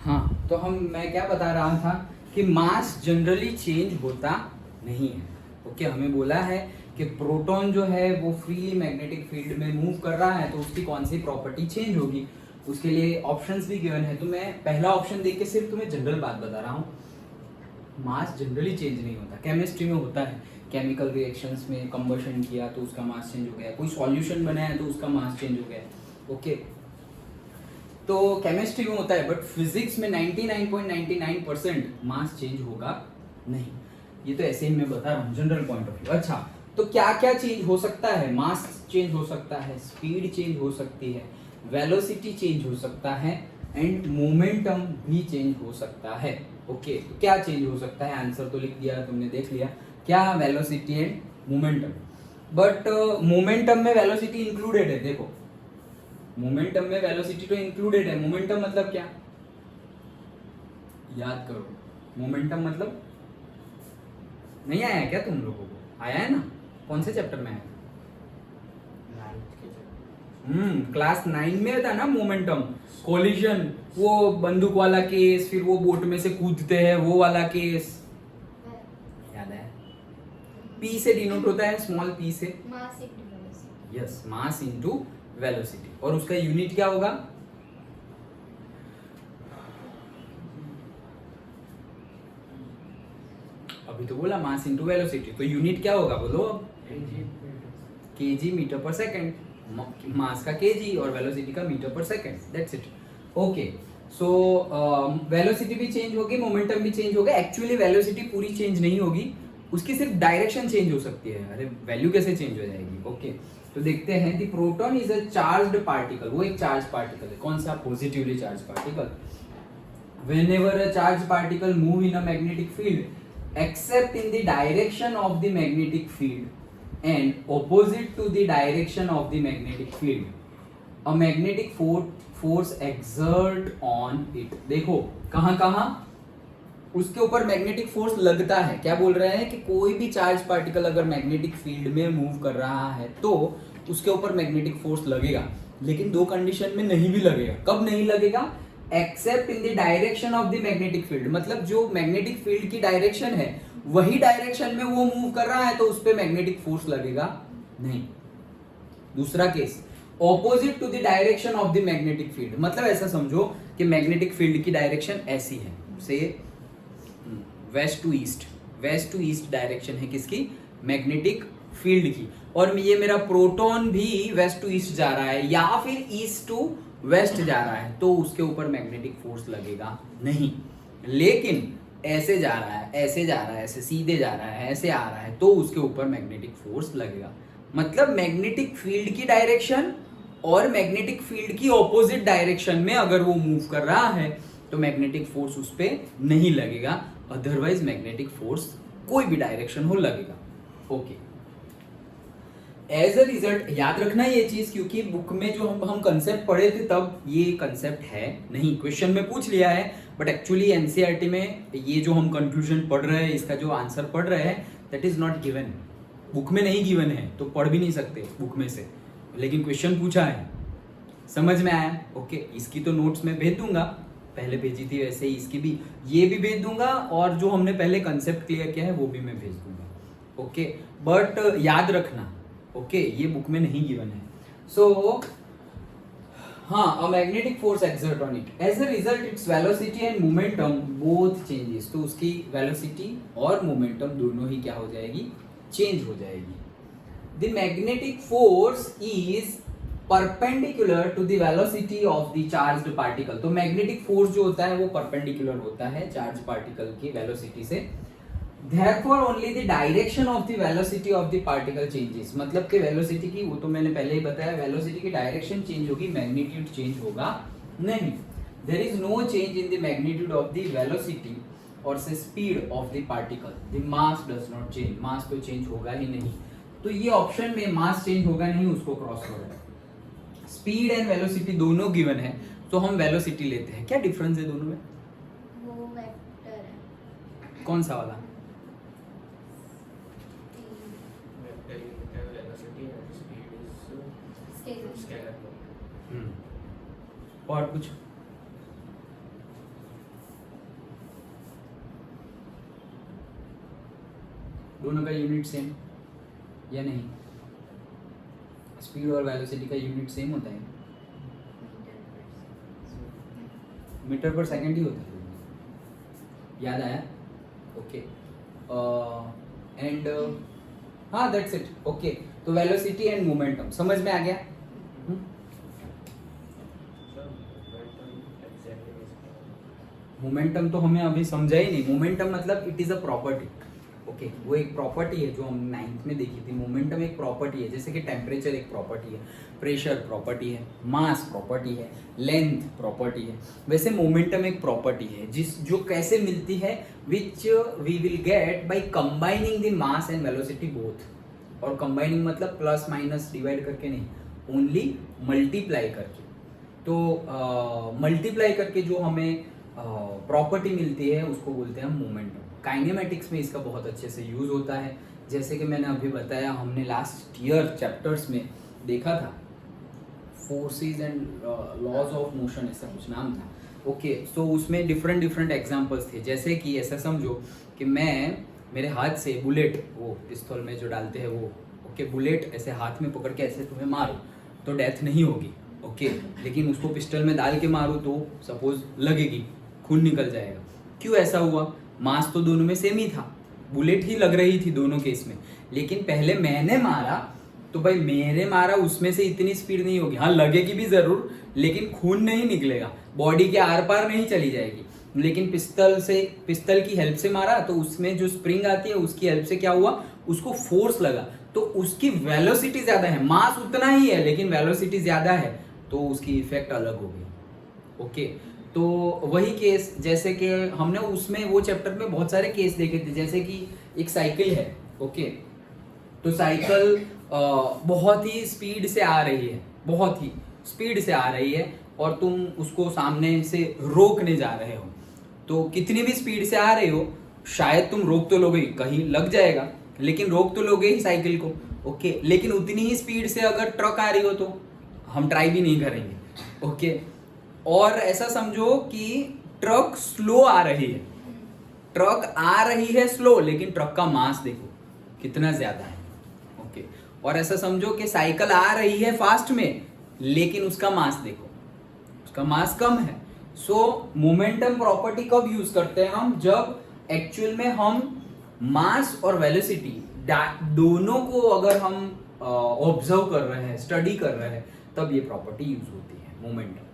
हाँ, तो मैं क्या बता रहा था कि मास जनरली चेंज होता नहीं है। ओके, हमें बोला है कि प्रोटॉन जो है वो फ्रीली मैग्नेटिक फील्ड में मूव कर रहा है, तो उसकी कौन सी प्रॉपर्टी चेंज होगी, उसके लिए ऑप्शंस भी गिवन है। तो मैं पहला ऑप्शन देख के सिर्फ तुम्हें जनरल बात बता रहा हूँ, मास जनरली चेंज नहीं होता। केमिस्ट्री में होता है, केमिकल रिएक्शंस में कंबशन किया तो उसका मास चेंज हो गया, कोई सॉल्यूशन बनाया तो उसका मास चेंज हो गया। ओके, तो केमिस्ट्री में होता है, बट फिजिक्स में 99.99% मास चेंज होगा नहीं। ये तो ऐसे ही मैं बता रहा हूँ जनरल पॉइंट ऑफ व्यू। अच्छा, तो क्या क्या चेंज हो सकता है? मास चेंज हो सकता है, स्पीड चेंज हो सकती है, वेलोसिटी चेंज हो सकता है, एंड मोमेंटम भी चेंज हो सकता है। ओके, तो क्या चेंज हो सकता है? आंसर तो लिख दिया तुमने, देख लिया क्या, velocity and momentum. But momentum में वेलोसिटी इंक्लूडेड है। देखो, मोमेंटम में वेलोसिटी तो इंक्लूडेड है। मोमेंटम मतलब क्या, याद करो। मोमेंटम मतलब नहीं आया क्या तुम लोगों को? आया है ना? कौन से चैप्टर में आया? क्लास 9 में था ना मोमेंटम। कोलिजन, वो बंदूक वाला केस, फिर वो बोट में से कूदते हैं वो वाला केस, याद है? पी से डिनोट होता है, स्मॉल पी से mass into velocity. Yes, mass into velocity. और उसका यूनिट क्या होगा? अभी तो बोला मास इनटू वेलोसिटी, तो यूनिट क्या होगा बोलो अब? केजी मीटर पर सेकंड। मास का केजी और वेलोसिटी का मीटर पर second, that's it. Okay, so velocity भी चेंज होगी, मोमेंटम भी चेंज होगा। एक्चुअली वेलोसिटी पूरी चेंज नहीं होगी, उसकी सिर्फ डायरेक्शन चेंज हो सकती है। अरे वैल्यू कैसे चेंज हो जाएगी? ओके, तो देखते हैं। The proton is a charged particle, वो एक चार्ज पार्टिकल है। कौन सा? Positively charge particle. whenever a charged particle move in a magnetic field except in the direction of the magnetic field and opposite to the direction of the magnetic field a magnetic force exert on it। देखो कहां कहां उसके ऊपर magnetic force लगता है। क्या बोल रहे हैं कि कोई भी चार्ज पार्टिकल अगर मैग्नेटिक फील्ड में मूव कर रहा है तो उसके ऊपर मैग्नेटिक फोर्स लगेगा, लेकिन दो कंडीशन में नहीं भी लगेगा। कब नहीं लगेगा? Accept in the direction of the magnetic field, मतलब जो मैग्नेटिक फील्ड की डायरेक्शन है वही डायरेक्शन में वो मूव कर रहा है तो उस पर मैग्नेटिक फोर्स लगेगा नहीं। दूसरा case, opposite to the direction of the magnetic field, मतलब ऐसा समझो कि मैग्नेटिक फील्ड की डायरेक्शन ऐसी है, से west to east, west to east direction है किसकी? मैग्नेटिक फील्ड की, और ये मेरा प्रोटॉन भी वेस्ट टू ईस्ट जा रहा है या फिर ईस्ट टू वेस्ट जा रहा है, तो उसके ऊपर मैग्नेटिक फोर्स लगेगा नहीं। लेकिन ऐसे जा रहा है, ऐसे जा रहा है, ऐसे सीधे जा रहा है, ऐसे आ रहा है, तो उसके ऊपर मैग्नेटिक फोर्स लगेगा। मतलब मैग्नेटिक फील्ड की डायरेक्शन और मैग्नेटिक फील्ड की ऑपोजिट डायरेक्शन में अगर वो मूव कर रहा है तो मैग्नेटिक फोर्स उस पर नहीं लगेगा, अदरवाइज मैग्नेटिक फोर्स कोई भी डायरेक्शन हो लगेगा। ओके, एज अ रिजल्ट याद रखना ये चीज, क्योंकि बुक में जो हम कंसेप्ट पढ़े थे तब ये कंसेप्ट है नहीं। क्वेश्चन में पूछ लिया है, बट एक्चुअली एनसीईआरटी में ये जो हम कंक्लूजन पढ़ रहे हैं, इसका जो आंसर पढ़ रहे हैं, that is not given. Book में नहीं गिवन है तो पढ़ भी नहीं सकते बुक में से, लेकिन क्वेश्चन पूछा है। समझ में आया? ओके, इसकी तो नोट्स में भेज दूंगा, पहले भेजी थी वैसे ही इसकी भी, ये भी भेज दूंगा, और जो हमने पहले कंसेप्ट क्लियर किया है वो भी मैं भेज दूंगा। ओके, बट याद रखना, ओके, ये बुक में नहीं गिवन है। सो हाँ, a magnetic force exert on it, as a result its velocity and momentum both changes, तो उसकी वेलोसिटी और मोमेंटम दोनों ही क्या हो जाएगी? चेंज हो जाएगी। The magnetic force is perpendicular to the velocity of the charged particle, तो मैग्नेटिक फोर्स जो होता है वो परपेंडिकुलर होता है चार्ज पार्टिकल की वेलोसिटी से। Therefore only the direction of the velocity of the particle changes, मतलब कि वेलोसिटी की, वो तो मैंने पहले ही बताया, वेलोसिटी की डायरेक्शन चेंज होगी, मैग्नीट्यूड चेंज होगा नहीं। There is no change in the magnitude of the velocity और से speed of the particle, the mass does not change, mass तो चेंज होगा ही नहीं। तो ये ऑप्शन में मास चेंज होगा नहीं, उसको क्रॉस करो। स्पीड एंड वेलोसिटी दोनों गिवन है, तो हम वेलोसिटी लेते हैं। क्या डिफरेंस है दोनों में? वो वेक्टर है। कौन सा वाला? और कुछ? दोनों का यूनिट सेम या नहीं? स्पीड और वेलोसिटी का यूनिट सेम होता है, मीटर पर सेकंड ही होता है, याद आया? ओके एंड हाँ दैट्स इट। ओके तो वेलोसिटी एंड मोमेंटम समझ में आ गया? मोमेंटम तो हमें अभी समझा ही नहीं। मोमेंटम मतलब it is a property. Okay वो एक प्रॉपर्टी है जो हम 9th में देखी थी। मोमेंटम एक प्रॉपर्टी है, जैसे कि टेम्परेचर एक प्रॉपर्टी है, प्रेशर प्रॉपर्टी है, मास प्रॉपर्टी है, लेंथ प्रॉपर्टी है, वैसे मोमेंटम एक प्रॉपर्टी है जो कैसे मिलती है, which we will get by combining the mass and velocity both. और कंबाइनिंग मतलब प्लस माइनस डिवाइड करके नहीं, ओनली मल्टीप्लाई करके। तो मल्टीप्लाई करके जो हमें प्रॉपर्टी मिलती है उसको बोलते हैं मोमेंटम। काइनेमेटिक्स में इसका बहुत अच्छे से यूज होता है, जैसे कि मैंने अभी बताया, हमने लास्ट ईयर चैप्टर्स में देखा था, forces and laws of motion ऐसा कुछ नाम था। ओके सो उसमें डिफरेंट डिफरेंट एग्जांपल्स थे, जैसे कि ऐसा समझो कि मैं मेरे हाथ से बुलेट, वो पिस्तौल में जो डालते हैं वो, ओके बुलेट ऐसे हाथ में पकड़ के ऐसे तुम्हें मारो तो डेथ नहीं होगी, ओके लेकिन उसको पिस्टल में डाल के मारो तो सपोज लगेगी, खून निकल जाएगा। क्यों ऐसा हुआ? मास तो दोनों में सेम ही था, बुलेट ही लग रही थी दोनों केस में, लेकिन पहले मैंने मारा तो भाई मेरे मारा उसमें से इतनी स्पीड नहीं होगी, हाँ लगेगी भी जरूर लेकिन खून नहीं निकलेगा, बॉडी के आर पार नहीं चली जाएगी। लेकिन पिस्तल की हेल्प से मारा तो उसमें जो स्प्रिंग आती है उसकी हेल्प से क्या हुआ, उसको फोर्स लगा तो उसकी वेलोसिटी ज्यादा है, मास उतना ही है लेकिन वेलोसिटी ज्यादा है तो उसकी इफेक्ट अलग हो गई। ओके तो वही केस, जैसे कि हमने उसमें वो चैप्टर में बहुत सारे केस देखे थे, जैसे कि एक साइकिल है, ओके तो साइकिल बहुत ही स्पीड से आ रही है, बहुत ही स्पीड से आ रही है और तुम उसको सामने से रोकने जा रहे हो, तो कितनी भी स्पीड से आ रहे हो शायद तुम रोक तो लोगे, कहीं लग जाएगा लेकिन रोक तो लोगे ही साइकिल को, ओके लेकिन उतनी ही स्पीड से अगर ट्रक आ रही हो तो हम ट्राई भी नहीं करेंगे, ओके और ऐसा समझो कि ट्रक स्लो आ रही है, ट्रक आ रही है स्लो लेकिन ट्रक का मास देखो कितना ज्यादा है, ओके और ऐसा समझो कि साइकिल आ रही है फास्ट में लेकिन उसका मास देखो, उसका मास कम है। सो मोमेंटम प्रॉपर्टी कब यूज करते हैं हम, जब एक्चुअल में हम मास और वेलोसिटी दोनों को अगर हम ऑब्जर्व कर रहे हैं, स्टडी कर रहे हैं, तब ये प्रॉपर्टी यूज होती है मोमेंटम।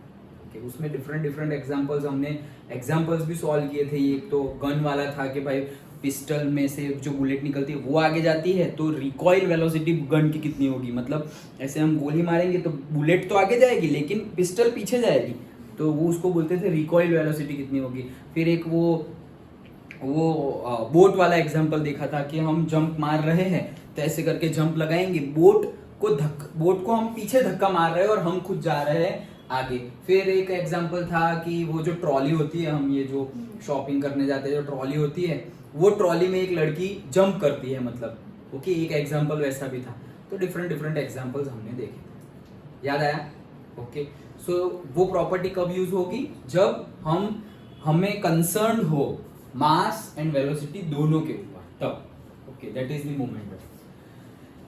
उसमें डिफरेंट एग्जांपल्स, हमने एग्जांपल्स भी सॉल्व किए थे। एक तो गन वाला था कि भाई पिस्टल में से जो बुलेट निकलती है वो आगे जाती है तो रिकॉइल वेलोसिटी गन की कितनी होगी, मतलब ऐसे हम गोली मारेंगे तो बुलेट तो आगे जाएगी लेकिन पिस्टल पीछे जाएगी, तो वो उसको बोलते थे रिकॉइल वेलोसिटी कितनी होगी। फिर एक वो बोट वाला एग्जांपल देखा था कि हम जंप मार रहे हैं तो ऐसे करके जंप लगाएंगे, बोट को हम पीछे धक्का मार रहे हैं और हम खुद जा रहे हैं आगे। फिर एक एग्जांपल था कि वो जो ट्रॉली होती है, हम ये जो शॉपिंग करने जाते हैं जो ट्रॉली होती है, वो ट्रॉली में एक लड़की जंप करती है, मतलब ओके एक एग्जांपल वैसा भी था। तो डिफरेंट एग्जांपल्स हमने देखे थे, याद आया? ओके सो वो प्रॉपर्टी कब यूज होगी, जब हमें कंसर्न हो मास एंड वेलोसिटी दोनों के ऊपर, तब okay that is the momentum.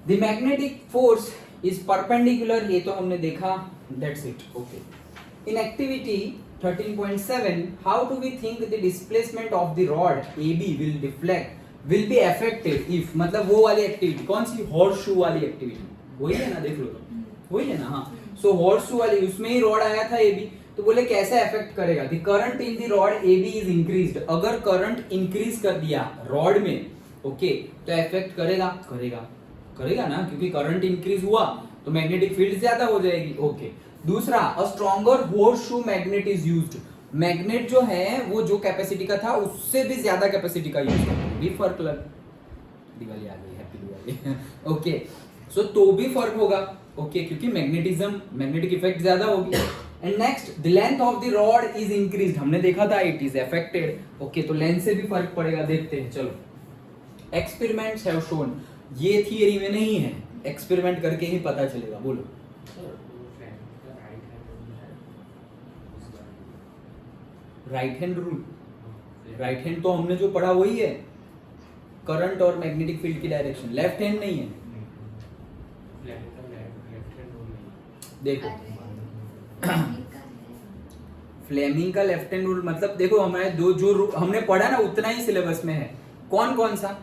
The magnetic force is perpendicular, ये तो हमने देखा, that's it. Okay in activity 13.7 how do we think the displacement of the rod AB will be affected if, मतलब वो वाली एक्टिविटी कौन सी, हॉर्स शू वाली activity, वही है ना, देख लो तो वही है ना, हाँ सो हॉर्स शू वाली, उसमें ही रॉड आया था AB, तो बोले कैसे अफेक्ट करेगा, the current in the rod AB is increased, अगर करंट इंक्रीज कर दिया रॉड में, ओके तो अफेक्ट करेगा ना, क्योंकि करंट इंक्रीज हुआ तो मैग्नेटिक फील्ड ज्यादा हो जाएगी, ओके दूसरा a stronger horse shoe magnet is used, magnet जो है वो जो कैपेसिटी का था उससे भी ज्यादा कैपेसिटी का यूज करते हैं, भी फर्क लग, दिवाली आ गई, हैप्पी दिवाली ओके सो तो भी फर्क होगा, ओके क्योंकि मैग्नेटिक इफेक्ट ज्यादा होगी। And next the length of the rod is increased, हमने देखा था इट इज अफेक्टेड, ओके तो लेंथ से भी फर्क पड़ेगा, देखते हैं चलो। एक्सपेरिमेंट्स हैव शोन, ये थियरी में नहीं है, एक्सपेरिमेंट करके ही पता चलेगा, बोलो। Right hand rule, right hand तो हमने जो पढ़ा वही है, करंट और मैग्नेटिक फील्ड की डायरेक्शन लेफ्ट हैंड नहीं है, देखो फ्लेमिंग का लेफ्ट हैंड रूल मतलब देखो हमारे दो जो हमने पढ़ा ना उतना ही सिलेबस में है। कौन कौन सा?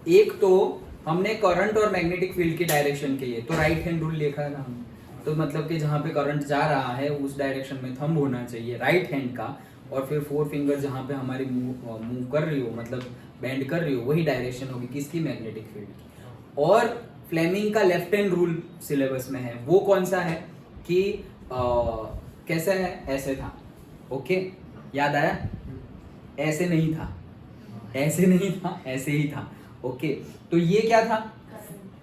एक तो हमने करंट और मैग्नेटिक फील्ड की डायरेक्शन के लिए तो राइट हैंड रूल लिखा है ना हमने, तो मतलब कि जहाँ पे करंट जा रहा है उस डायरेक्शन में थंब होना चाहिए राइट हैंड का, और फिर फोर फिंगर जहाँ पे हमारी मूव कर रही हो मतलब बेंड कर रही हो वही डायरेक्शन होगी किसकी? मैग्नेटिक फील्ड की। और फ्लेमिंग का लेफ्ट हैंड रूल सिलेबस में है, वो कौन सा है कि कैसा है? ऐसे था, ओके याद आया? ऐसे नहीं था, ऐसे नहीं था, ऐसे ही था, ओके। तो ये क्या था?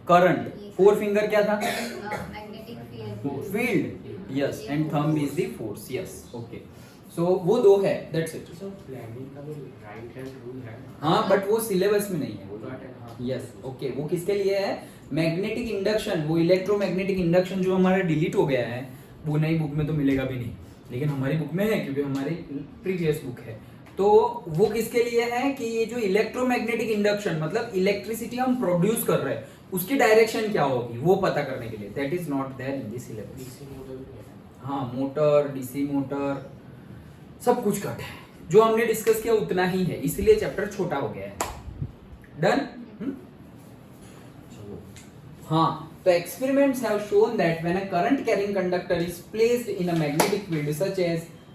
करंट। फोर फिंगर क्या था? Magnetic field, yes, and thumb is the force, yes, okay. So वो दो है, दैट्स इट। सो फ्लेमिंग का भी राइट हैंड रूल है। हाँ बट वो सिलेबस में नहीं है, वो तो हाँ। Yes, okay. वो किसके लिए है? मैग्नेटिक इंडक्शन, वो इलेक्ट्रोमैग्नेटिक इंडक्शन जो हमारा डिलीट हो गया है वो नई बुक में तो मिलेगा भी नहीं, लेकिन हमारी बुक में है क्योंकि हमारी प्रीवियस बुक है। तो वो किसके लिए है कि ये जो इलेक्ट्रोमैग्नेटिक इंडक्शन मतलब इलेक्ट्रिसिटी हम प्रोड्यूस कर रहे हैं उसकी डायरेक्शन क्या होगी वो पता करने के लिए, that is not there in this syllabus. DC motor भी है। हाँ, मोटर, डीसी मोटर सब कुछ कट है, जो हमने डिस्कस किया उतना ही है, इसलिए चैप्टर छोटा हो गया है। डन? चलो, हाँ, तो experiments have shown that when a current carrying conductor is placed in a magnetic field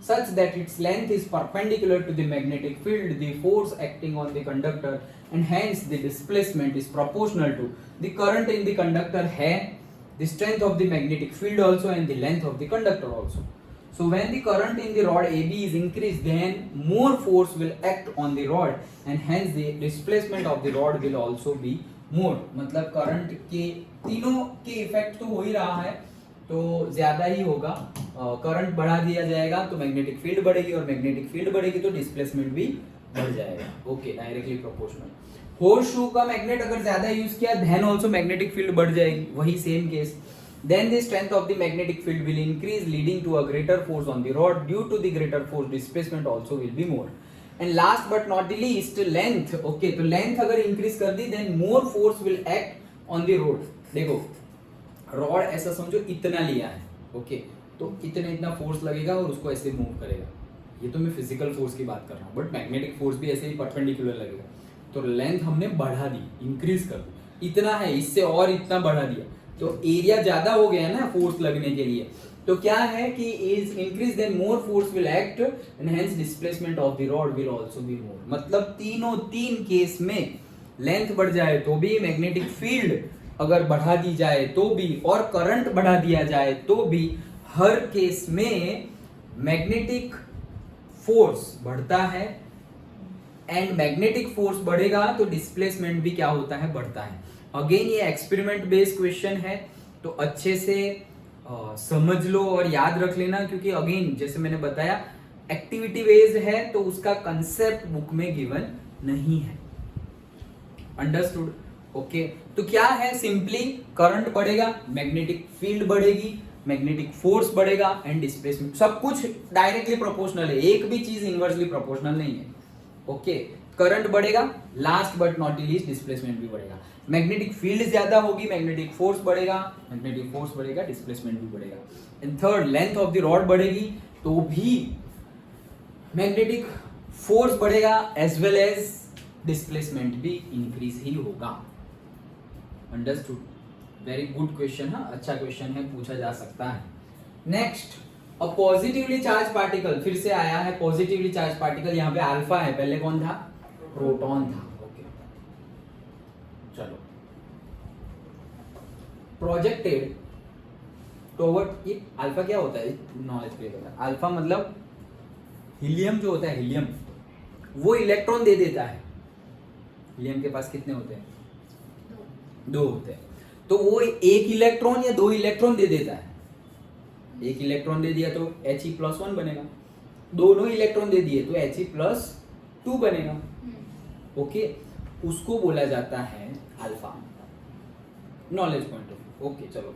such that its length is perpendicular to the magnetic field, the force acting on the conductor and hence the displacement is proportional to the current in the conductor है, the strength of the magnetic field also and the length of the conductor also. So when the current in the rod AB is increased, then more force will act on the rod and hence the displacement of the rod will also be more. मतलब current के तीनों के effect तो हो ही रहा है, तो ज्यादा ही होगा। करंट बढ़ा दिया जाएगा तो मैग्नेटिक फील्ड बढ़ेगी और मैग्नेटिक फील्ड बढ़ेगी तो डिस्प्लेसमेंट भी बढ़ जाएगा, ओके, डायरेक्टली प्रोपोर्शनल। होर्स शू का मैग्नेट अगर ज्यादा यूज किया देन ऑल्सो मैग्नेटिक फील्ड बढ़ जाएगी, वही same case. Then the strength of the magnetic field will increase, leading to a greater force on the rod. Due to the greater force, displacement also will be more. And last but not the least, length. Okay, तो length अगर increase कर दी, then more force will act on the rod. देखो, rod ऐसा समझो इतना लिया है, okay, तो इतना force लगेगा और उसको ऐसे move करेगा। ये तो मैं physical force की बात कर रहा हूँ, but magnetic force भी ऐसे ही perpendicular लगेगा। तो length हमने बढ़ा दी, increase कर दी, इतना है, इससे और इतना बढ़ा दिया, तो एरिया ज्यादा हो गया ना फोर्स लगने के लिए, तो क्या है कि is increase then more force will act and hence displacement of the rod will also be more. मतलब तीन केस में लेंथ बढ़ जाए तो भी, मैग्नेटिक फील्ड अगर बढ़ा दी जाए तो भी, और करंट बढ़ा दिया जाए तो भी, हर केस में मैग्नेटिक फोर्स बढ़ता है एंड मैग्नेटिक फोर्स बढ़ेगा तो डिस्प्लेसमेंट भी क्या होता है? बढ़ता है। अगेन ये एक्सपेरिमेंट बेस्ड क्वेश्चन है, तो अच्छे से समझ लो और याद रख लेना, क्योंकि अगेन जैसे मैंने बताया एक्टिविटी बेस्ड है तो उसका कंसेप्ट बुक में गिवन नहीं है। अंडरस्टूड? ओके, तो क्या है? सिंपली करंट बढ़ेगा, मैग्नेटिक फील्ड बढ़ेगी, मैग्नेटिक फोर्स बढ़ेगा एंड डिस्प्लेसमेंट, सब कुछ डायरेक्टली प्रोपोर्शनल है, एक भी चीज इनवर्सली प्रोपोर्शनल नहीं है। ओके, करंट बढ़ेगा, last but not least displacement भी बढ़ेगा। मैग्नेटिक फील्ड ज्यादा होगी, मैग्नेटिक फोर्स बढ़ेगा, मैग्नेटिक फोर्स बढ़ेगा, डिस्प्लेसमेंट भी बढ़ेगा। And third, length of the rod बढ़ेगी तो भी मैग्नेटिक फोर्स बढ़ेगा एज वेल एज डिस्प्लेसमेंट भी इंक्रीज ही होगा। अंडरस्टूड? वेरी गुड क्वेश्चन है, अच्छा क्वेश्चन है, पूछा जा सकता है। Next, a positively charge particle, फिर से आया है पॉजिटिवली चार्ज पार्टिकल, यहाँ पे अल्फा है, पहले कौन था? प्रोटॉन था। ओके, चलो, प्रोजेक्टेड टुवर्ड, ये अल्फा क्या होता है? नॉलेज क्लियर होता है। अल्फा मतलब हीलियम जो होता है, हीलियम वो इलेक्ट्रॉन दे देता है। हीलियम के पास कितने होते हैं? दो होते हैं। तो वो एक इलेक्ट्रॉन या दो इलेक्ट्रॉन दे देता है। एक इलेक्ट्रॉन दे दिया तो He+1 बनेगा, दोनों इलेक्ट्रॉन दे दिए तो He+2 बनेगा। ओके, उसको बोला जाता है alpha, knowledge point of view. Okay, चलो,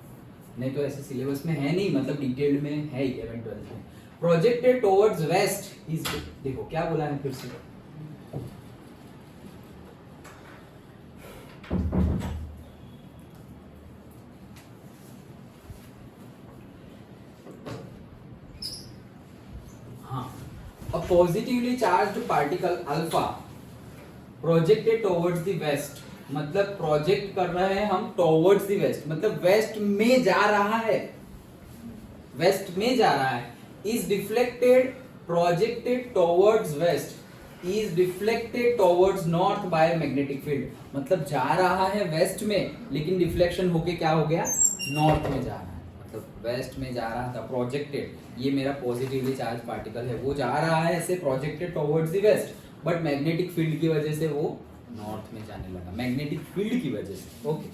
नहीं तो ऐसे सिलेबस में है नहीं, मतलब डिटेल्ड में है 11th 12th में। प्रोजेक्टेड टुवर्ड्स वेस्ट इज, देखो क्या बोला है फिर से, हाँ, a positively charged particle alpha projected towards the west, मतलब प्रोजेक्ट कर रहे हैं हम towards the west, मतलब वेस्ट में जा रहा है, वेस्ट में जा रहा है, is deflected projected towards west, is deflected towards north by magnetic field, मतलब जा रहा है वेस्ट में लेकिन डिफ्लेक्शन होके क्या हो गया, नॉर्थ में जा रहा है, मतलब वेस्ट में जा रहा था, प्रोजेक्टेड, ये मेरा पॉजिटिवली चार्ज पार्टिकल है, वो जा रहा है ऐसे projected towards the west, but magnetic field की वजह से वो नॉर्थ में जाने लगा, मैग्नेटिक फील्ड की वजह से। Okay,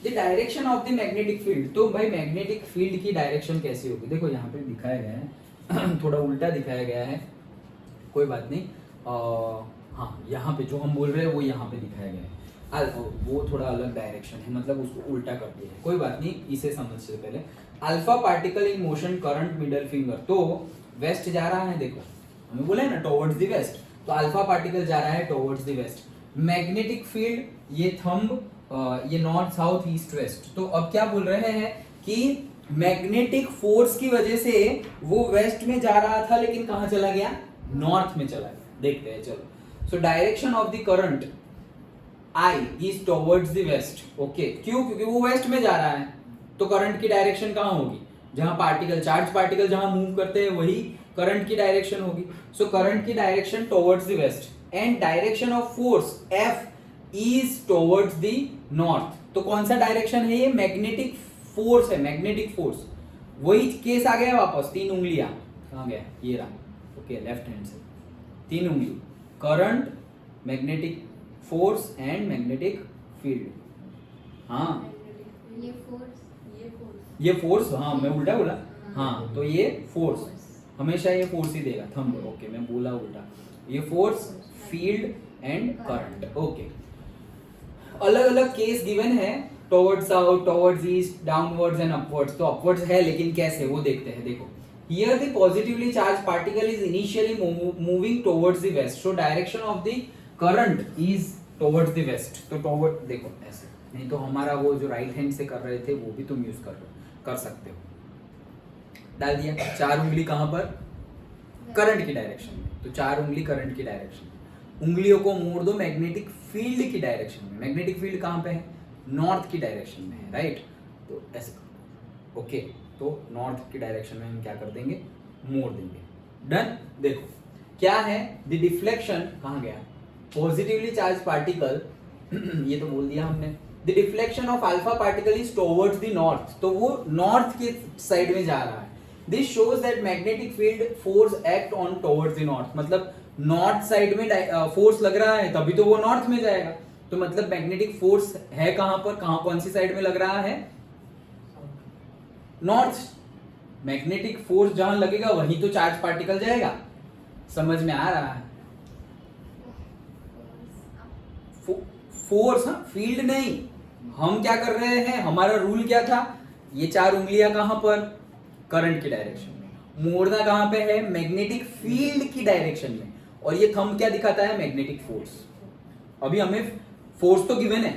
the direction of the magnetic field, तो भाई मैग्नेटिक फील्ड की डायरेक्शन कैसी होगी, देखो यहाँ पे दिखाया गया है थोड़ा उल्टा दिखाया गया है, कोई बात नहीं, हाँ यहाँ पे जो हम बोल रहे हैं वो यहाँ पे दिखाया गया है, वो थोड़ा अलग डायरेक्शन है, मतलब उसको उल्टा कर दिया है, कोई बात नहीं, इसे समझते पहले। Alpha particle in motion current middle finger, तो वेस्ट जा रहा है, देखो हमें बोला है ना टुवर्ड्स द वेस्ट, तो अल्फा पार्टिकल जा रहा है towards the west. Magnetic field ये थंब ये नॉर्थ साउथ ईस्ट वेस्ट, तो अब क्या बोल रहे हैं कि मैग्नेटिक फोर्स की वजह से वो वेस्ट में जा रहा था लेकिन कहां चला गया, नॉर्थ में चला गया, देखते हैं चलो। So direction of the current I is towards the west, okay, क्यों, क्योंकि वो वेस्ट में जा रहा है, तो करंट की डायरेक्शन कहां होगी, जहां पार्टिकल, चार्ज पार्टिकल जहां मूव करते हैं वही करंट की डायरेक्शन होगी, सो करंट की direction towards the west, and direction of force F is towards the north, तो कौन सा डायरेक्शन है ये, मैग्नेटिक फोर्स है, मैग्नेटिक फोर्स, वही केस आ गया वापस, 3 उंगलियां कहां गया, ये रहा, ओके, लेफ्ट हैंड से 3 उंगली, current, magnetic force and magnetic field, हाँ ये फोर्स, हाँ मैं उल्टा बोला, हाँ तो ये फोर्स, हमेशा ये फोर्स ही देगा, थंब, ओके मैं बोला उल्टा, ये force, field and current, okay. अलग अलग केस गिवन है, towards south, towards east, downwards and upwards, तो अपवर्ड्स है लेकिन कैसे वो देखते हैं, देखो here the positively charged particle is initially moving towards the west, so direction of the current is towards the west, तो toward, देखो ऐसे, नहीं तो हमारा वो जो राइट हैंड से कर रहे थे वो भी तुम यूज कर सकते हो, डाल दिया 4 उंगली कहां पर, करंट की डायरेक्शन में, तो 4 उंगली करंट की डायरेक्शन में, उंगलियों को मोड़ दो मैग्नेटिक फील्ड की डायरेक्शन में, मैग्नेटिक फील्ड कहां पे है, नॉर्थ की डायरेक्शन में है, राइट, तो ऐसे, ओके, तो नॉर्थ की डायरेक्शन में हम क्या कर देंगे, मोड़ देंगे, डन। देखो क्या है, द डिफ्लेक्शन कहां गया, पॉजिटिवली चार्ज पार्टिकल ये तो बोल दिया हमने, the deflection of alpha particle is towards the north, तो वो नॉर्थ के साइड में जा रहा है, this shows that magnetic field force act on towards the north, मतलब नॉर्थ साइड में फोर्स लग रहा है तभी तो वो नॉर्थ में जाएगा, तो मतलब मैग्नेटिक फोर्स है कहां पर, कहां, कौन सी साइड में लग रहा है, नॉर्थ, मैग्नेटिक फोर्स जहां लगेगा वहीं तो चार्ज पार्टिकल जाएगा, समझ में आ रहा है, फोर्स, हाँ फील्ड नहीं, हम क्या कर रहे हैं, हमारा रूल क्या था, ये 4 उंगलियां कहां पर, करंट की डायरेक्शन में, मोड़ना कहां पे है, मैग्नेटिक फील्ड की डायरेक्शन में, और ये थंब क्या दिखाता है, मैग्नेटिक फोर्स। अभी हमें फोर्स तो गिवन है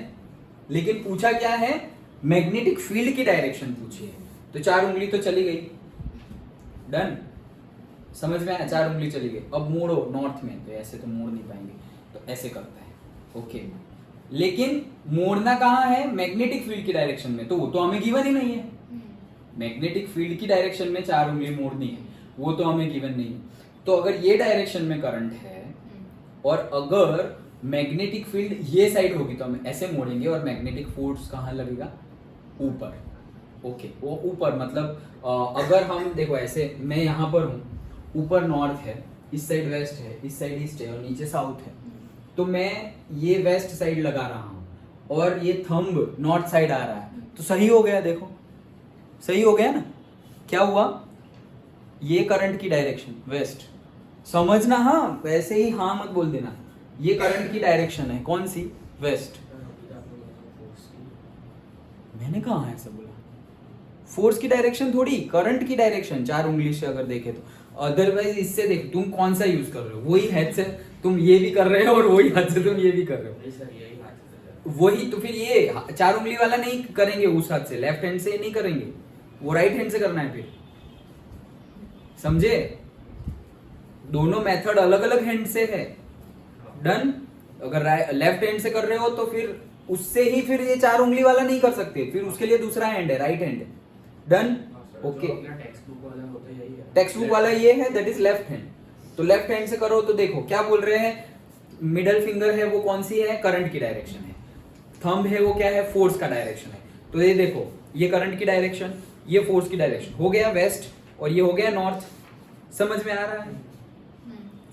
लेकिन पूछा क्या है, मैग्नेटिक फील्ड की डायरेक्शन पूछी है, तो 4 उंगली तो चली गई, डन, समझ में आया, 4 उंगली चली गई, अब मोड़ो नॉर्थ में, तो ऐसे तो मोड़ नहीं पाएंगे, तो ऐसे करता है, ओके, लेकिन मोड़ना कहां है, मैग्नेटिक फील्ड की डायरेक्शन में, तो वो तो हमें गिवन ही नहीं है, मैग्नेटिक फील्ड की डायरेक्शन में 4 उंगली मोड़नी है, वो तो हमें गिवन नहीं है, तो अगर ये डायरेक्शन में करंट है और अगर मैग्नेटिक फील्ड ये साइड होगी तो हम ऐसे मोड़ेंगे और मैग्नेटिक फोर्स कहां लगेगा, ऊपर, ओके, वो ऊपर, मतलब अगर हम देखो ऐसे, मैं यहाँ पर हूँ, ऊपर नॉर्थ है, इस साइड वेस्ट है, इस साइड ईस्ट है और नीचे साउथ है, तो मैं ये वेस्ट साइड लगा रहा हूँ और ये थंब नॉर्थ साइड आ रहा है, तो सही हो गया, देखो सही हो गया ना, क्या हुआ, ये करंट की डायरेक्शन वेस्ट, समझना, हाँ वैसे ही हाँ मत बोल देना, ये करंट की डायरेक्शन है, कौन सी, वेस्ट, मैंने कहा है ऐसा बोला, फोर्स की डायरेक्शन थोड़ी, करंट की डायरेक्शन, 4 उंगली से अगर देखे तो, अदरवाइज इससे देख तुम कौन सा यूज कर रहे हो, वही हाथ से तुम ये भी कर रहे हो और वही हाथ से तुम ये भी कर रहे हो, वही तो फिर ये 4 उंगली वाला नहीं करेंगे उस हाथ से, लेफ्ट हैंड से नहीं करेंगे, वो राइट हैंड से करना है फिर, समझे? दोनों मेथड अलग अलग हैंड से है। डन। अगर लेफ्ट हैंड से कर रहे हो तो फिर उससे ही फिर ये 4 उंगली वाला नहीं कर सकते, फिर उसके लिए दूसरा हैंड है, राइट हैंड है। डन। ओके, टेक्स्ट बुक वाला होता है यही है। टेक्स्ट बुक वाला ये है, दैट इज लेफ्ट हैंड। तो लेफ्ट हैंड से करो तो देखो क्या बोल रहे हैं, मिडल फिंगर है वो कौन सी है, करंट की डायरेक्शन है। थंब है वो क्या है, फोर्स का डायरेक्शन है। तो ये देखो, ये करंट की डायरेक्शन, ये फोर्स की डायरेक्शन, हो गया वेस्ट और ये हो गया नॉर्थ। समझ में आ रहा है?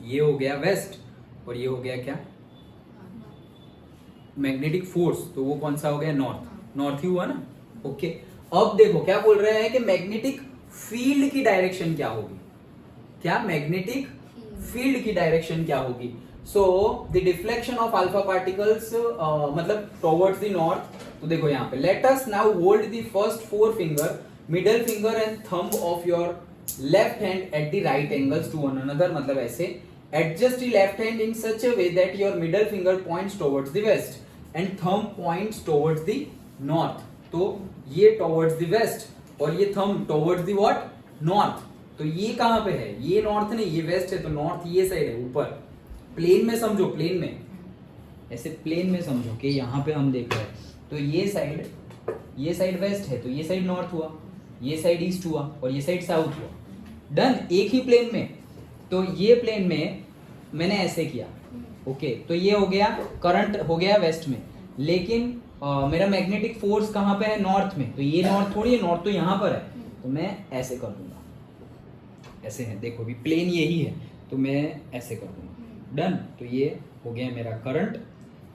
ये हो गया वेस्ट और ये हो गया क्या, मैग्नेटिक फोर्स, तो वो कौन सा हो गया, नॉर्थ। नॉर्थ ही हुआ ना। ओके, अब देखो क्या बोल रहे हैं कि मैग्नेटिक फील्ड की डायरेक्शन क्या होगी, क्या मैग्नेटिक फील्ड की डायरेक्शन क्या होगी। So the deflection of alpha particles मतलब टुवर्ड्स द नॉर्थ। तो देखो यहाँ पे, let us now hold the first 4 finger, middle finger and thumb of your left hand at the right angles to one another, मतलब ऐसे adjust the left hand in such a way that your middle finger points towards the west and thumb points towards the north. तो ये towards the waste और ये thumb towards the what, north. तो ये कहां पे है, ये नॉर्थ नहीं, ये वेस्ट है, तो नॉर्थ ये साइड है, ऊपर प्लेन में समझो, प्लेन में ऐसे प्लेन में समझो कि यहाँ पे हम देख रहे हैं, तो ये साइड वेस्ट है, तो ये साइड नॉर्थ हुआ, ये साइड ईस्ट हुआ और ये साइड साउथ हुआ। डन, एक ही प्लेन में। तो ये प्लेन में मैंने ऐसे किया, ओके, तो ये हो गया करंट, हो गया वेस्ट में, लेकिन मेरा मैग्नेटिक फोर्स कहाँ पे है, नॉर्थ में। तो ये नॉर्थ थोड़ी है, नॉर्थ तो यहाँ पर है, तो मैं ऐसे कर दूंगा, ऐसे है, देखो अभी प्लेन यही है, तो मैं ऐसे कर दूंगा। डन। तो ये हो गया मेरा करंट।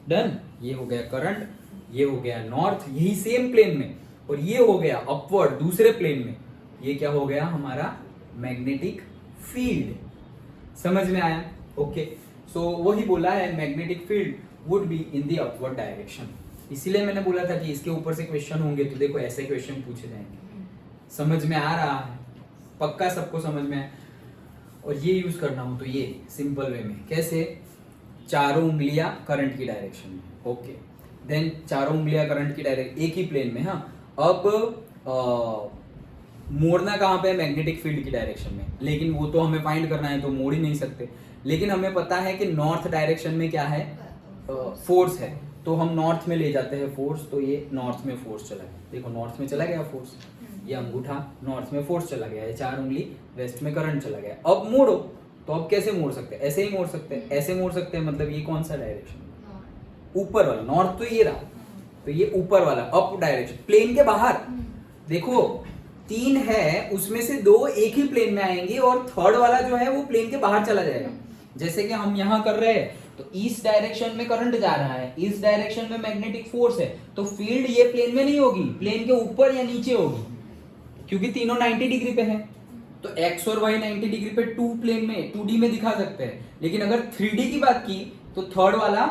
डन, ये हो गया करंट, ये हो गया नॉर्थ, यही सेम प्लेन में, और ये हो गया अपवर्ड दूसरे प्लेन में, ये क्या हो गया हमारा मैग्नेटिक फील्ड। समझ में आया? ओके, सो वही बोला है, magnetic field would be in the upward direction. इसीलिए मैंने बोला था कि इसके ऊपर से क्वेश्चन होंगे, तो देखो ऐसे क्वेश्चन पूछे जाएंगे। समझ में आ रहा है? पक्का सबको समझ में आया? और ये यूज करना हो तो ये सिंपल वे में कैसे, 4 उंगलियां करंट की डायरेक्शन में, ओके, देन 4 उंगलियां करंट की डायरेक्शन एक ही प्लेन में। हाँ, अब मोड़ना कहाँ पे है, मैग्नेटिक फील्ड की डायरेक्शन में, लेकिन वो तो हमें फाइंड करना है, तो मोड़ ही नहीं सकते। लेकिन हमें पता है कि नॉर्थ डायरेक्शन में क्या है, फोर्स है, तो हम नॉर्थ में ले जाते हैं फोर्स, तो ये नॉर्थ में फोर्स चला गया, देखो नॉर्थ में चला गया फोर्स, ये अंगूठा नॉर्थ में फोर्स चला गया, ये 4 उंगली वेस्ट में करंट चला गया। अब मोड़ो, तो अब कैसे मोड़ सकते हैं, ऐसे ही मोड़ सकते हैं, ऐसे मोड़ सकते हैं, मतलब ये कौन सा डायरेक्शन, ऊपर वाला, नॉर्थ तो ये रहा, तो ये ऊपर वाला अप डायरेक्शन, प्लेन के बाहर। देखो 3 है, उसमें से 2 एक ही प्लेन में आएंगे और थर्ड वाला जो है वो प्लेन के बाहर चला जाएगा। जैसे कि हम यहाँ कर रहे हैं, तो ईस्ट डायरेक्शन में करंट जा रहा है, ईस्ट डायरेक्शन में मैग्नेटिक फोर्स है, तो फील्ड ये प्लेन में नहीं होगी, प्लेन के ऊपर या नीचे होगी, क्योंकि तीनों 90 डिग्री पे है। तो एक्स और वाई 90 डिग्री पे 2 प्लेन में 2D में दिखा सकते हैं, लेकिन अगर 3D की बात की तो थर्ड वाला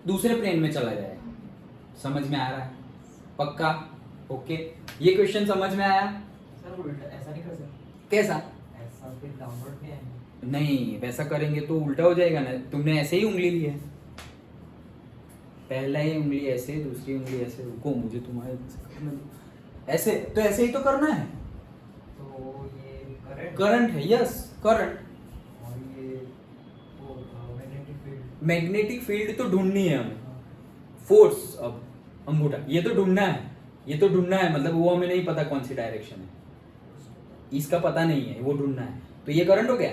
दूसरे प्लेन में चला जाएगा। समझ में आ रहा है? पक्का? ओके, ये क्वेश्चन समझ में आया? सर उल्टा ऐसा नहीं कर सकते, कैसा? ऐसा फिर डाउनवर्ड में आएंगे। नहीं, वैसा करेंगे तो उल्टा हो जाएगा ना। तुमने ऐसे ही उंगली ली है, पहला ही उंगली ऐसे, दूसरी उंगली ऐसे। रुको, मुझे तुम्हारे ऐसे, तो ऐसे ही तो करना है। तो ये करंट है, यस करंट। और ये वो मैग्नेटिक फील्ड। मैग्नेटिक फील्ड तो ढूंढनी है हमें, फोर्स। अब अंगूठा ये तो ढूंढना है, ये तो ढूंढना है, मतलब वो हमें नहीं पता कौन सी डायरेक्शन है, इसका पता नहीं है, वो ढूंढना है। तो ये करंट हो गया।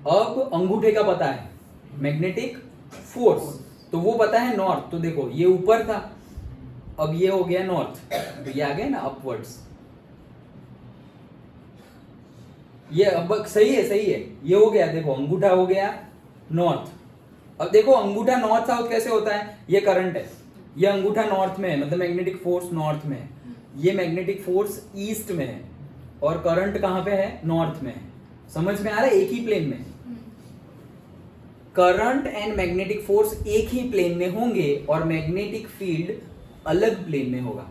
अब अंगूठे का पता है मैग्नेटिक फोर्स, तो वो पता है नॉर्थ। तो देखो ये ऊपर था, अब ये हो गया नॉर्थ, तो ये आ गया ना अपवर्ड्स। ये अब सही है, सही है, ये हो गया। देखो अंगूठा हो गया नॉर्थ। अब देखो अंगूठा नॉर्थ साउथ कैसे होता है, ये करंट है, ये अंगूठा नॉर्थ में है, मतलब मैग्नेटिक फोर्स नॉर्थ में है, ये मैग्नेटिक फोर्स ईस्ट में है, और करंट कहां पे है, नॉर्थ में है। समझ में आ रहा है? एक ही प्लेन में करंट एंड मैग्नेटिक फोर्स एक ही प्लेन में होंगे और मैग्नेटिक फील्ड अलग प्लेन में होगा।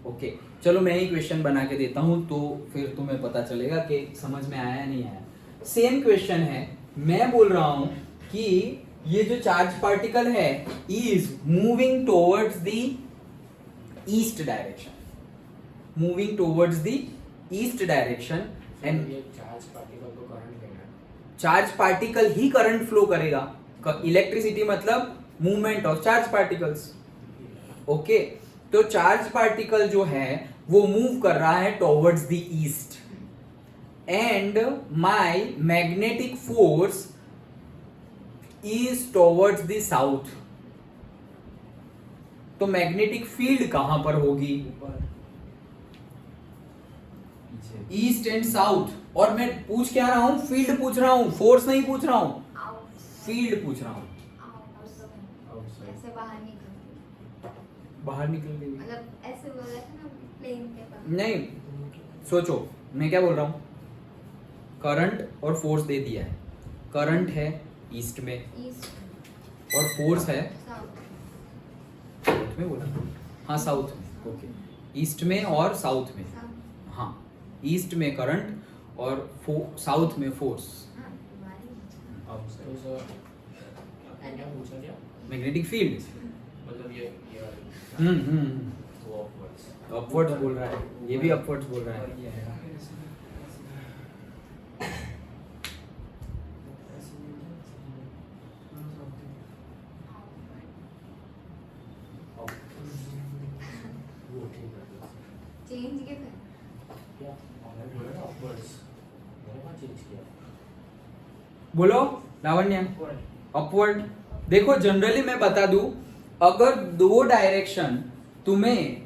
ओके, चलो मैं ही क्वेश्चन बना के देता हूं, तो फिर तुम्हें पता चलेगा कि समझ में आया या नहीं आया। सेम क्वेश्चन है, मैं बोल रहा हूं कि ये जो चार्ज पार्टिकल है is moving towards the east direction, moving towards the east direction and ये चार्ज पार्टिकल को करंट देना है। चार्ज पार्टिकल ही करंट फ्लो करेगा। इलेक्ट्रिसिटी मतलब movement of charge particles. Okay, तो चार्ज पार्टिकल जो है वो मूव कर रहा है towards the east and my magnetic force is towards the south. तो मैग्नेटिक फील्ड कहां पर होगी? ऊपर ईस्ट एंड साउथ। और मैं पूछ क्या रहा हूं? फील्ड पूछ रहा हूं, फोर्स नहीं पूछ रहा हूं, फील्ड पूछ रहा हूं। आउटसाइड। ऐसे बाहर निकल, बाहर निकल गई मतलब ऐसे बोल रहे थे ना प्लेन के पास। नहीं, सोचो मैं क्या बोल रहा हूं। करंट और फोर्स दे दिया है। करंट है ईस्ट में ईस्ट और फोर्स है साउथ साउथ में। बोला हाँ, साउथ में। ओके, ईस्ट में और साउथ में। साउथ। हाँ, ईस्ट में करंट और साउथ में फोर्स। हाँ, बाहर तो सर आपने क्या पूछा क्या? Magnetic field. मतलब ये वाली वो अपवर्ड्स। अपवर्ड्स बोल रहा है, ये भी अपवर्ड्स बोल रहा है। वो ठीक है। चेंज के थे। क्या आपने बोला ना अपवर्ड्स, मैंने कहाँ चेंज किया? बोलो लावण्य। अपवर्ड। देखो जनरली मैं बता दूं, अगर दो डायरेक्शन तुम्हें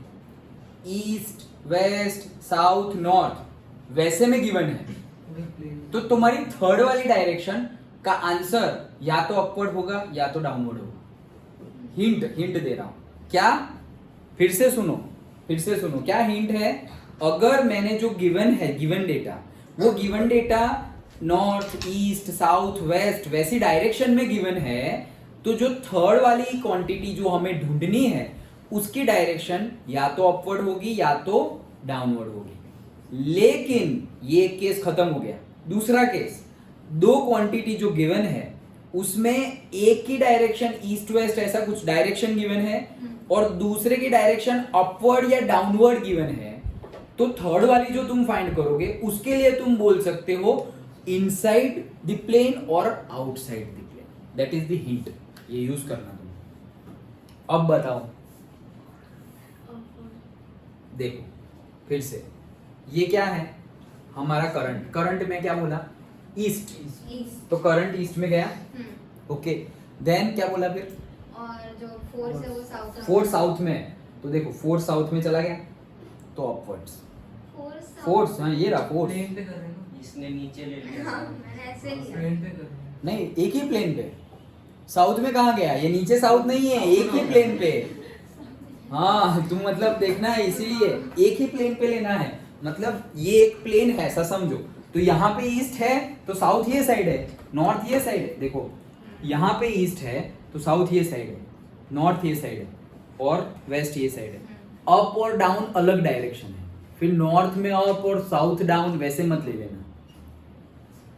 ईस्ट वेस्ट साउथ नॉर्थ वैसे में गिवन है तो तुम्हारी थर्ड वाली डायरेक्शन का आंसर या तो अपवर्ड होगा या तो डाउनवर्ड होगा। हिंट हिंट दे रहा हूं क्या? फिर से सुनो क्या हिंट है? अगर मैंने जो गिवन है, गिवन डेटा, वो given data north east south west वैसी डायरेक्शन में गिवन है, तो जो थर्ड वाली क्वांटिटी जो हमें ढूंढनी है उसकी डायरेक्शन या तो अपवर्ड होगी या तो डाउनवर्ड होगी। लेकिन ये केस खत्म हो गया। दूसरा केस, दो क्वांटिटी जो गिवन है उसमें एक की डायरेक्शन ईस्ट वेस्ट ऐसा कुछ डायरेक्शन गिवन है और दूसरे की डायरेक्शन अपवर्ड या डाउनवर्ड गिवन है, तो थर्ड वाली जो तुम फाइंड करोगे उसके लिए तुम बोल सकते हो इनसाइड द प्लेन और outside the plane. That is the hint, ये यूज करना तुम। अब बताओ, देखो फिर से, ये क्या है? हमारा करंट। करंट में क्या बोला? ईस्ट। ईस्ट। तो करंट ईस्ट में गया। ओके, देन क्या बोला फिर? और जो फोर्स है वो साउथ। फोर्स साउथ में। तो देखो फोर्स साउथ में चला गया तो अपवर्ड्स। फोर्स, हाँ ये रहा फोर्स। प्लेन पे कर रहे हैं ना? इसने नीचे ले लिया। हाँ, मैंने ऐसे लिया। प्लेन पे कर रहे हैं। नहीं, एक ही प्लेन पे। साउथ में कहाँ गया? ये नीचे साउथ नहीं है, एक ही प्लेन पे। हाँ, तुम मतलब देखना है, इसीलिए एक ही प्लेन पे लेना है। मतलब ये एक प्लेन है, ऐसा समझो। तो यहाँ पे ईस्ट है तो साउथ ये साइड है, नॉर्थ ये साइड है। देखो यहाँ पे ईस्ट है तो साउथ ये साइड है, नॉर्थ ये साइड है और वेस्ट ये साइड है। अप और डाउन अलग डायरेक्शन है। फिर नॉर्थ में अप और साउथ डाउन वैसे मत ले लेना।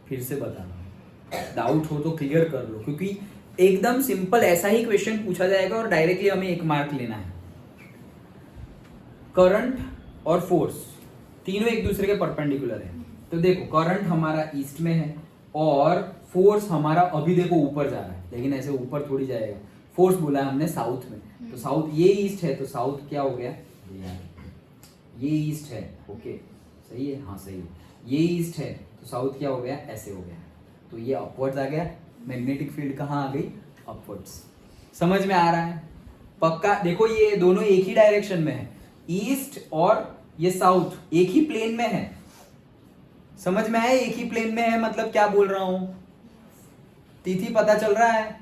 फिर से बताना, डाउट हो तो क्लियर कर लो, क्योंकि एकदम सिंपल ऐसा ही क्वेश्चन पूछा जाएगा और डायरेक्टली हमें 1 मार्क लेना है। करंट और फोर्स तीनों एक दूसरे के परपेंडिकुलर है। तो देखो करंट हमारा ईस्ट में है और फोर्स हमारा अभी देखो ऊपर जा रहा है, लेकिन ऐसे ऊपर थोड़ी जाएगा। फोर्स बोला है हमने साउथ में, तो साउथ ये ईस्ट है तो साउथ क्या हो गया? ये ईस्ट है। ओके सही है, हाँ सही है। ये ईस्ट है तो साउथ क्या हो गया? ऐसे हो गया। तो ये अपवर्ड्स आ गया। मैग्नेटिक फील्ड कहाँ आ गई? अपवर्ड्स। समझ में आ रहा है? पक्का? देखो ये दोनों एक ही डायरेक्शन में है, ईस्ट और ये साउथ एक ही प्लेन में है। समझ में आया? एक ही प्लेन में है मतलब क्या बोल रहा हूं? तिथि पता चल रहा है?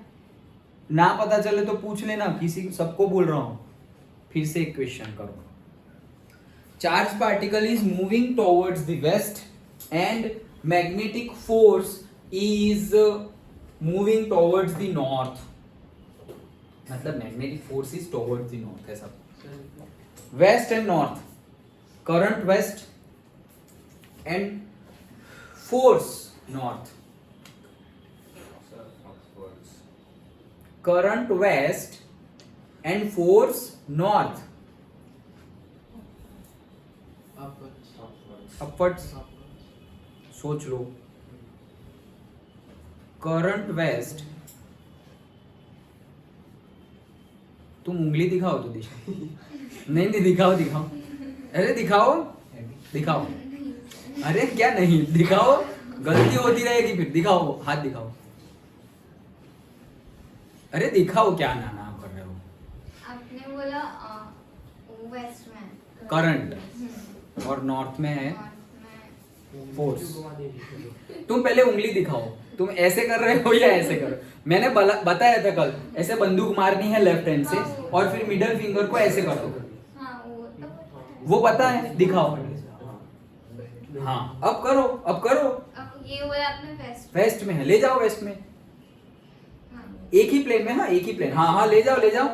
ना पता चले तो पूछ लेना, किसी सबको बोल रहा हूं। फिर से एक क्वेश्चन करो। Charge particle is moving towards the west and magnetic force is moving towards the north. मतलब magnetic force is towards the north है सब। West and north, current west and force north. Current west and force north upwards. सोच लो, current waste, तुम उंगली दिखाओ तो दिशा। नहीं नहीं दिखाओ दिखाओ, अरे दिखाओ दिखाओ, अरे क्या नहीं दिखाओ, गलती होती रहेगी फिर। दिखाओ, हाथ दिखाओ, अरे दिखाओ क्या ना नाम कर रहे हो। आपने बोला वेस्ट में करंट और नॉर्थ में है फोर्स। तुम पहले उंगली दिखाओ, तुम ऐसे कर रहे हो या ऐसे कर रहे हो। मैंने बताया था कल, ऐसे बंदूक मारनी है लेफ्ट हैंड से और फिर मिडल फिंगर को ऐसे कर दो। हाँ वो तो पता है। वो पता है, दिखाओ। हाँ अब करो, अब करो। अब ये बोला आपने वेस्ट। वेस्ट में है, ले जाओ वेस्ट में, हाँ एक ही प्लेन में। हाँ एक ही प्लेन, हाँ हाँ ले जाओ ले जाओ।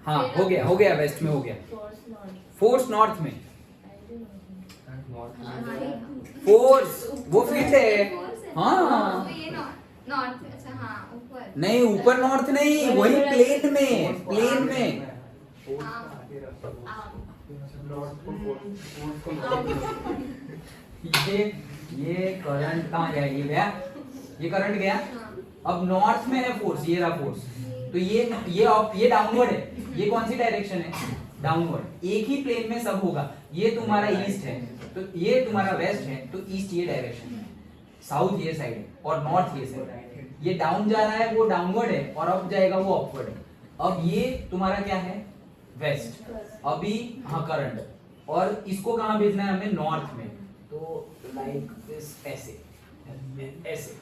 हाँ हो गया वेस्ट में हो गया। फोर्स नॉर्थ में, फोर्स वो फील्ड है। हाँ तो ये नॉर्थ अच्छा हाँ ऊपर। नहीं ऊपर नॉर्थ नहीं, वही प्लेन में, प्लेन में। ये करंट कहाँ गया, ये गया, ये करंट गया। अब नॉर्थ में है फोर्स, ये रहा फोर्स। तो ये डाउनवर्ड है। ये कौन सी डायरेक्शन है, डाउनवर्ड। एक ही प्लेन में सब होगा। ये तुम्हारा ईस्ट है तो ये तुम्हारा वेस्ट है, तो ईस्ट ये डायरेक्शन है, साउथ ये साइड है और नॉर्थ ये साइड है। ये डाउन जा रहा है, वो डाउनवर्ड है, और अप जाएगा वो अपवर्ड है। अब ये तुम्हारा क्या है, वेस्ट। अभी हाँ करंट, और इसको कहाँ भेजना है हमें, नॉर्थ में। तो लाइक दिस, ऐसे ऐसे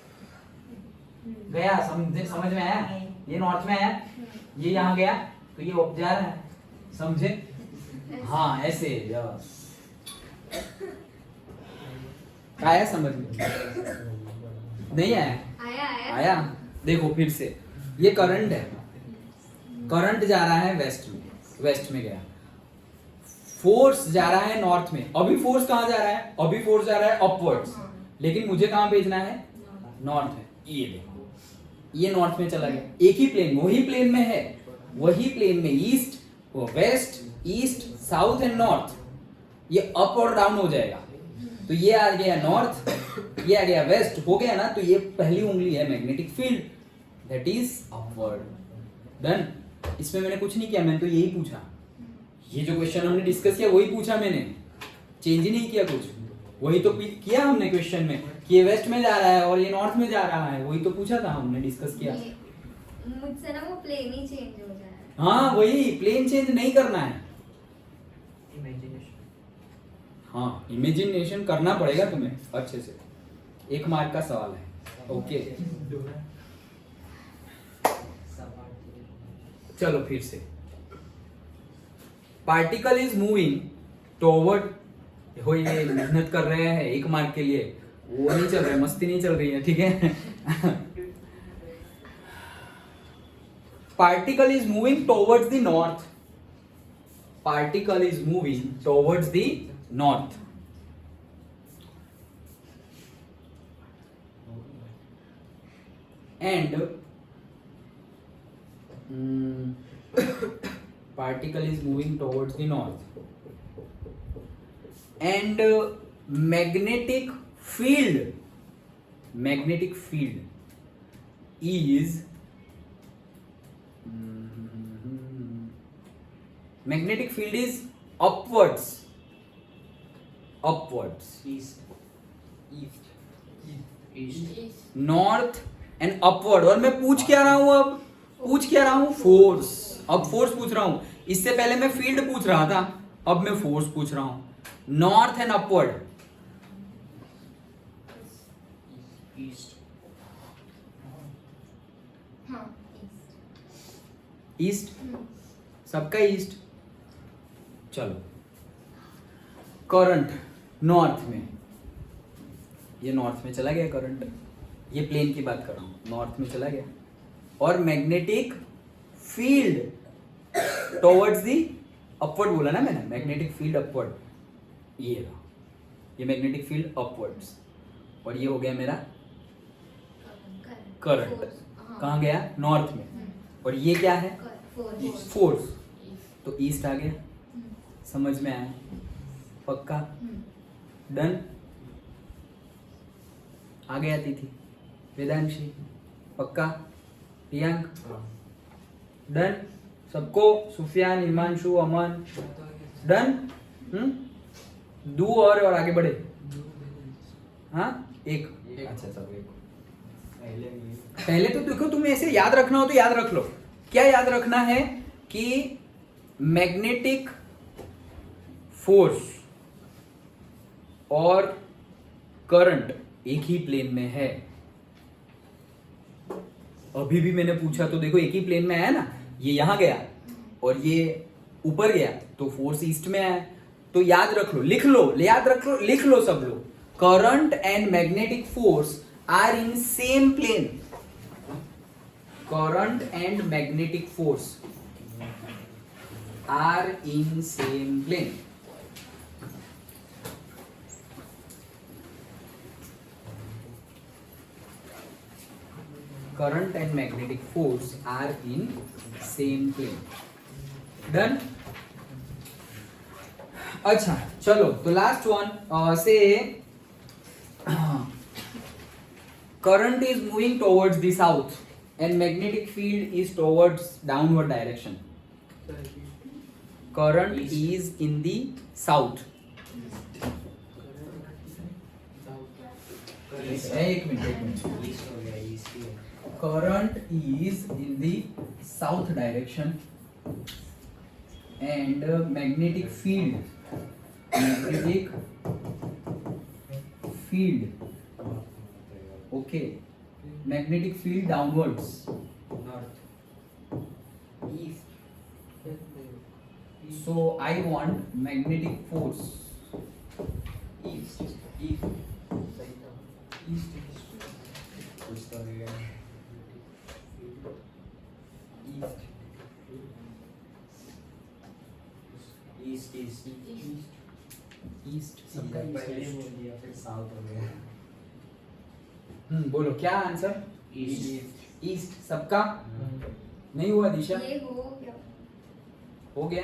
गया। समझ में आया, ये नॉर्थ में आया, ये यहाँ गया, तो ये अप जा रहा है, समझे। हाँ ऐसे, यस। आया समझ में, नहीं आया, आया। देखो फिर से, ये करंट है, करंट जा रहा है वेस्ट में, वेस्ट में गया। फोर्स जा रहा है नॉर्थ में। अभी फोर्स कहाँ जा रहा है, अभी फोर्स जा रहा है अपवर्ड्स, लेकिन मुझे कहाँ भेजना है, नॉर्थ में। ये देखो, ये नॉर्थ में चला गया। एक ही प्लेन, वही प्लेन में है, वही प्लेन में east, west, east, south and north. ये अप और डाउन हो जाएगा। तो ये आ गया नॉर्थ, ये आ गया वेस्ट, हो गया ना। तो ये पहली उंगली है magnetic field, that is upward. Done. इसमें मैंने कुछ नहीं किया, मैंने तो यही पूछा। ये जो क्वेश्चन हमने डिस्कस किया वही पूछा मैंने, चेंज ही नहीं किया कुछ। वही तो किया हमने क्वेश्चन में कि ये वेस्ट में जा रहा है और ये नॉर्थ में जा रहा है, वही तो पूछा था हमने, डिस्कस किया। मुझसे ना वो प्लेन ही चेंज हो जाए। हाँ वही, प्लेन चेंज नहीं करना है। हाँ इमेजिनेशन करना पड़ेगा तुम्हें अच्छे से। 1 मार्क का सवाल है। ओके चलो फिर से। पार्टिकल इज मूविंग टुवर्ड, हो ये मेहनत कर रहे हैं 1 मार्क के लिए, वो नहीं चल रहा है, मस्ती नहीं चल रही है, ठीक है। Particle is moving towards the north, particle is moving towards the north, and particle is moving towards the north, and magnetic field is magnetic field is upwards, east, north and upward। और मैं पूछ क्या रहा हूं, अब पूछ क्या रहा हूं, फोर्स। अब फोर्स पूछ रहा हूं, इससे पहले मैं फील्ड पूछ रहा था, अब मैं फोर्स पूछ रहा हूं। नॉर्थ एंड अपवर्ड, ईस्ट, सबका ईस्ट। चलो करंट नॉर्थ में, ये नॉर्थ में चला गया करंट, ये प्लेन की बात कर रहा हूं, नॉर्थ में चला गया। और magnetic field towards the upward बोला ना मैंने, मैग्नेटिक फील्ड अपवर्ड, ये रहा, ये मैग्नेटिक फील्ड अपवर्ड्स, और ये हो गया मेरा करंट। कहाँ गया, नॉर्थ में। और ये क्या है? Force force. तो ईस्ट आ गया, समझ में आया? पक्का? डन? आ गया तिथि? वेदांशी? पक्का? प्रियांक? डन? सबको? सुफियान, हिमांशु, अमन? डन? दो और आगे बढ़े। हाँ एक। अच्छा चलो एक। पहले तो देखो, तुम्हें ऐसे याद रखना हो तो याद रख लो। क्या याद रखना है कि मैग्नेटिक फोर्स और करंट एक ही प्लेन में है। अभी भी मैंने पूछा तो देखो एक ही प्लेन में आया ना, ये यहां गया और ये ऊपर गया, तो फोर्स ईस्ट में आया। तो याद रख लो, लिख लो, याद रख लो, लिख लो सब लोग। Current and magnetic force are in same plane. Current and magnetic force are in same plane. current and magnetic force are in same plane. Done? अच्छा चलो, तो लास्ट वन से current is moving towards the south and magnetic field is towards downward direction. Current is in the south. एक minute. Current is in the south direction and magnetic field okay, magnetic field downwards, so I want magnetic force east. East सबका पहले बोल दिया फिर south हो गया। बोलो क्या आंसर? ईस्ट सबका नहीं हुआ दिशा? ये हो गया। हो गया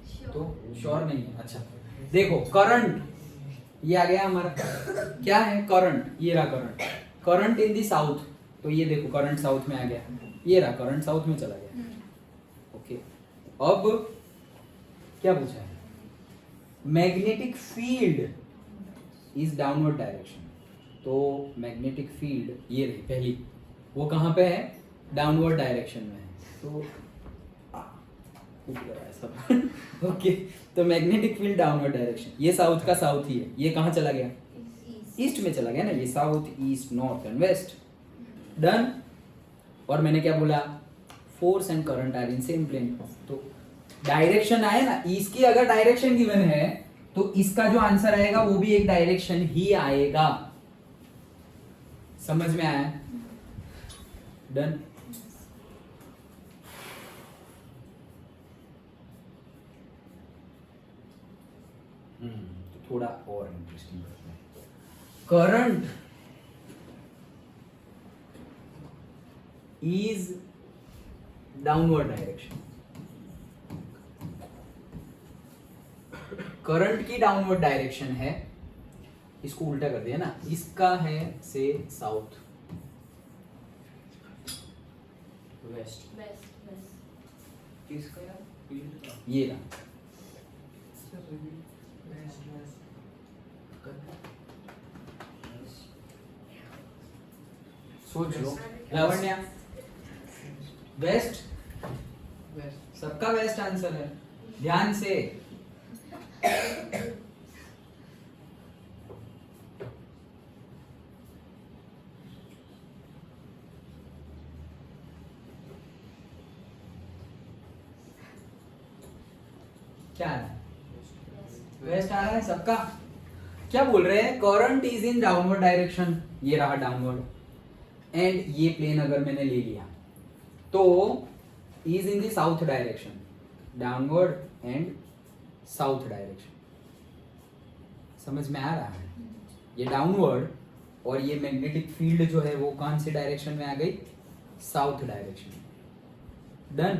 Sure. तो श्योर नहीं है। अच्छा देखो, करंट ये आ गया हमारा। क्या है? करंट। ये रहा current. Current in the south, तो ये देखो करंट साउथ में आ गया। ये रहा करंट साउथ में चला गया। ओके, अब क्या पूछा है? Magnetic field is downward direction. तो मैग्नेटिक फील्ड ये रही पहली, वो कहाँ पे है? डाउनवर्ड डायरेक्शन में है। तो सब ओके, तो मैग्नेटिक फील्ड डाउनवर्ड डायरेक्शन, ये साउथ का साउथ ही है। ये कहाँ चला गया? ईस्ट में चला गया ना। ये south, east, north and west. Done? और मैंने क्या बोला? Force and current are in same plane. तो डायरेक्शन आए ना, इसकी अगर डायरेक्शन गिवन है तो इसका जो आंसर आएगा वो भी एक डायरेक्शन ही आएगा। समझ में आया? डन? तो थोड़ा और इंटरेस्टिंग करते हैं। Current is downward direction. Current की डाउनवर्ड डायरेक्शन है, इसको उल्टा कर दिया ना, इसका है से साउथ, वेस्ट। किसका यार? फील्ड का। ये रहा। सोच लो लावण्या। वेस्ट? सबका वेस्ट आंसर है, ध्यान से। क्या आ रहा है? वेस्ट आ रहा है सबका। क्या बोल रहे हैं? Current is in downward direction, ये रहा डाउनवर्ड, एंड ये प्लेन अगर मैंने ले लिया तो is in the south direction, downward and south direction. समझ में आ रहा है? ये डाउनवर्ड और ये मैग्नेटिक फील्ड जो है वो कौन से डायरेक्शन में आ गई? South direction. डन।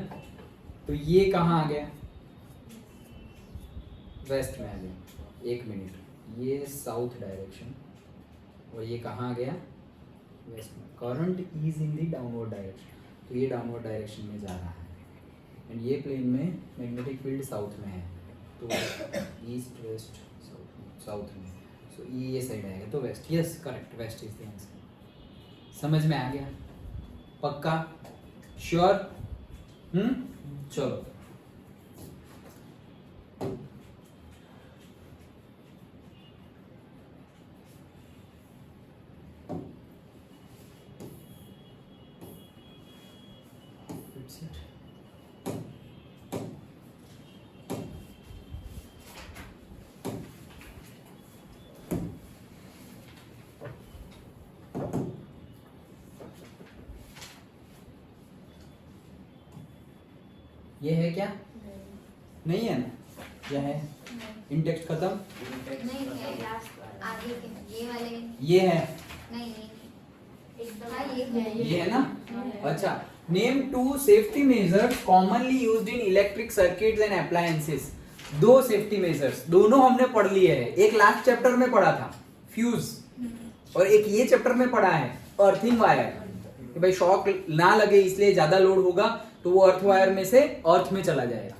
तो ये कहाँ आ गया, वेस्ट में आ गया। एक मिनट, ये साउथ डायरेक्शन और ये कहाँ आ गया, वेस्ट में। Current is in the downward direction, तो ये डाउनवर्ड डायरेक्शन में जा रहा है एंड ये प्लेन में मैग्नेटिक फील्ड साउथ में है, तो ईस्ट वेस्ट साउथ में, सो ये साइड आएगा तो west. Yes correct, west is the answer. समझ में आ गया, पक्का, श्योर? चलो That's it. ये है क्या, नहीं है ना, क्या है, इन टेक्स्ट खत्म, नहीं है लास्ट आगे के ये वाले ये है, नहीं एकदम हाँ ये ये है ना। अच्छा, name two safety measures commonly used in electric circuits and appliances. दो सेफ्टी मेजर्स, दोनों हमने पढ़ लिए हैं। एक लास्ट चैप्टर में पढ़ा था फ्यूज, और एक ये चैप्टर में पढ़ा है अर्थिंग वायर, कि भाई शॉक ना लगे इसलिए ज्यादा लोड होगा तो वो अर्थ वायर में से अर्थ में चला जाएगा।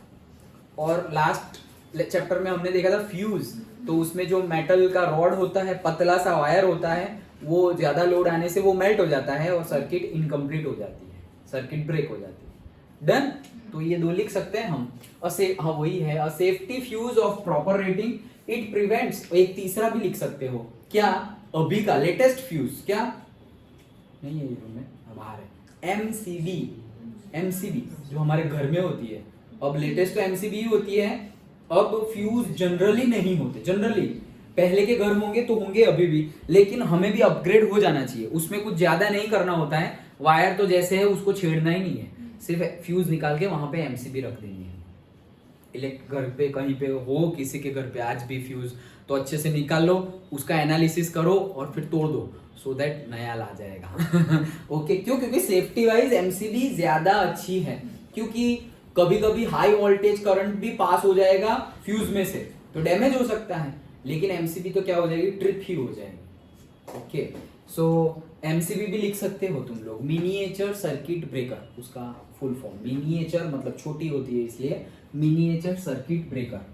और लास्ट चैप्टर में हमने देखा था फ्यूज, तो उसमें जो मेटल का रॉड होता है, पतला सा वायर होता है, वो ज्यादा लोड आने से वो मेल्ट हो जाता है और सर्किट इनकम्प्लीट हो जाती है, सर्किट ब्रेक हो जाती है। डन। तो ये दो लिख सकते हैं हम। हाँ वही है, अ safety fuse of proper rating, it prevents. एक तीसरा भी लिख सकते हो, क्या, अभी का लेटेस्ट फ्यूज, क्या नहीं है ये रूम में, बाहर है, एमसीबी, एमसीबी जो हमारे घर में होती है। अब लेटेस्ट तो एमसीबी होती है, अब फ्यूज जनरली नहीं होते। जनरली पहले के घर होंगे तो होंगे अभी भी, लेकिन हमें भी अपग्रेड हो जाना चाहिए। उसमें कुछ ज्यादा नहीं करना होता है, वायर तो जैसे है उसको छेड़ना ही नहीं है, सिर्फ फ्यूज निकाल के वहां पे एमसीबी रख देनी है। घर पे कहीं पे हो, किसी के घर पे आज भी फ्यूज, तो अच्छे से निकाल लो, उसका एनालिसिस करो और फिर तोड़ दो, सो दैट नया ला जाएगा। ओके, क्यों? क्योंकि सेफ्टी वाइज एमसीबी ज्यादा अच्छी है, क्योंकि कभी कभी हाई वोल्टेज करंट भी पास हो जाएगा फ्यूज में से, तो डैमेज हो सकता है, लेकिन एमसीबी तो क्या हो जाएगी, ट्रिप ही हो जाएगी। ओके, सो एमसीबी भी लिख सकते हो तुम लोग, मिनिएचर सर्किट ब्रेकर, उसका फुल फॉर्म। मिनिएचर मतलब छोटी होती है, इसलिए मिनिएचर सर्किट ब्रेकर।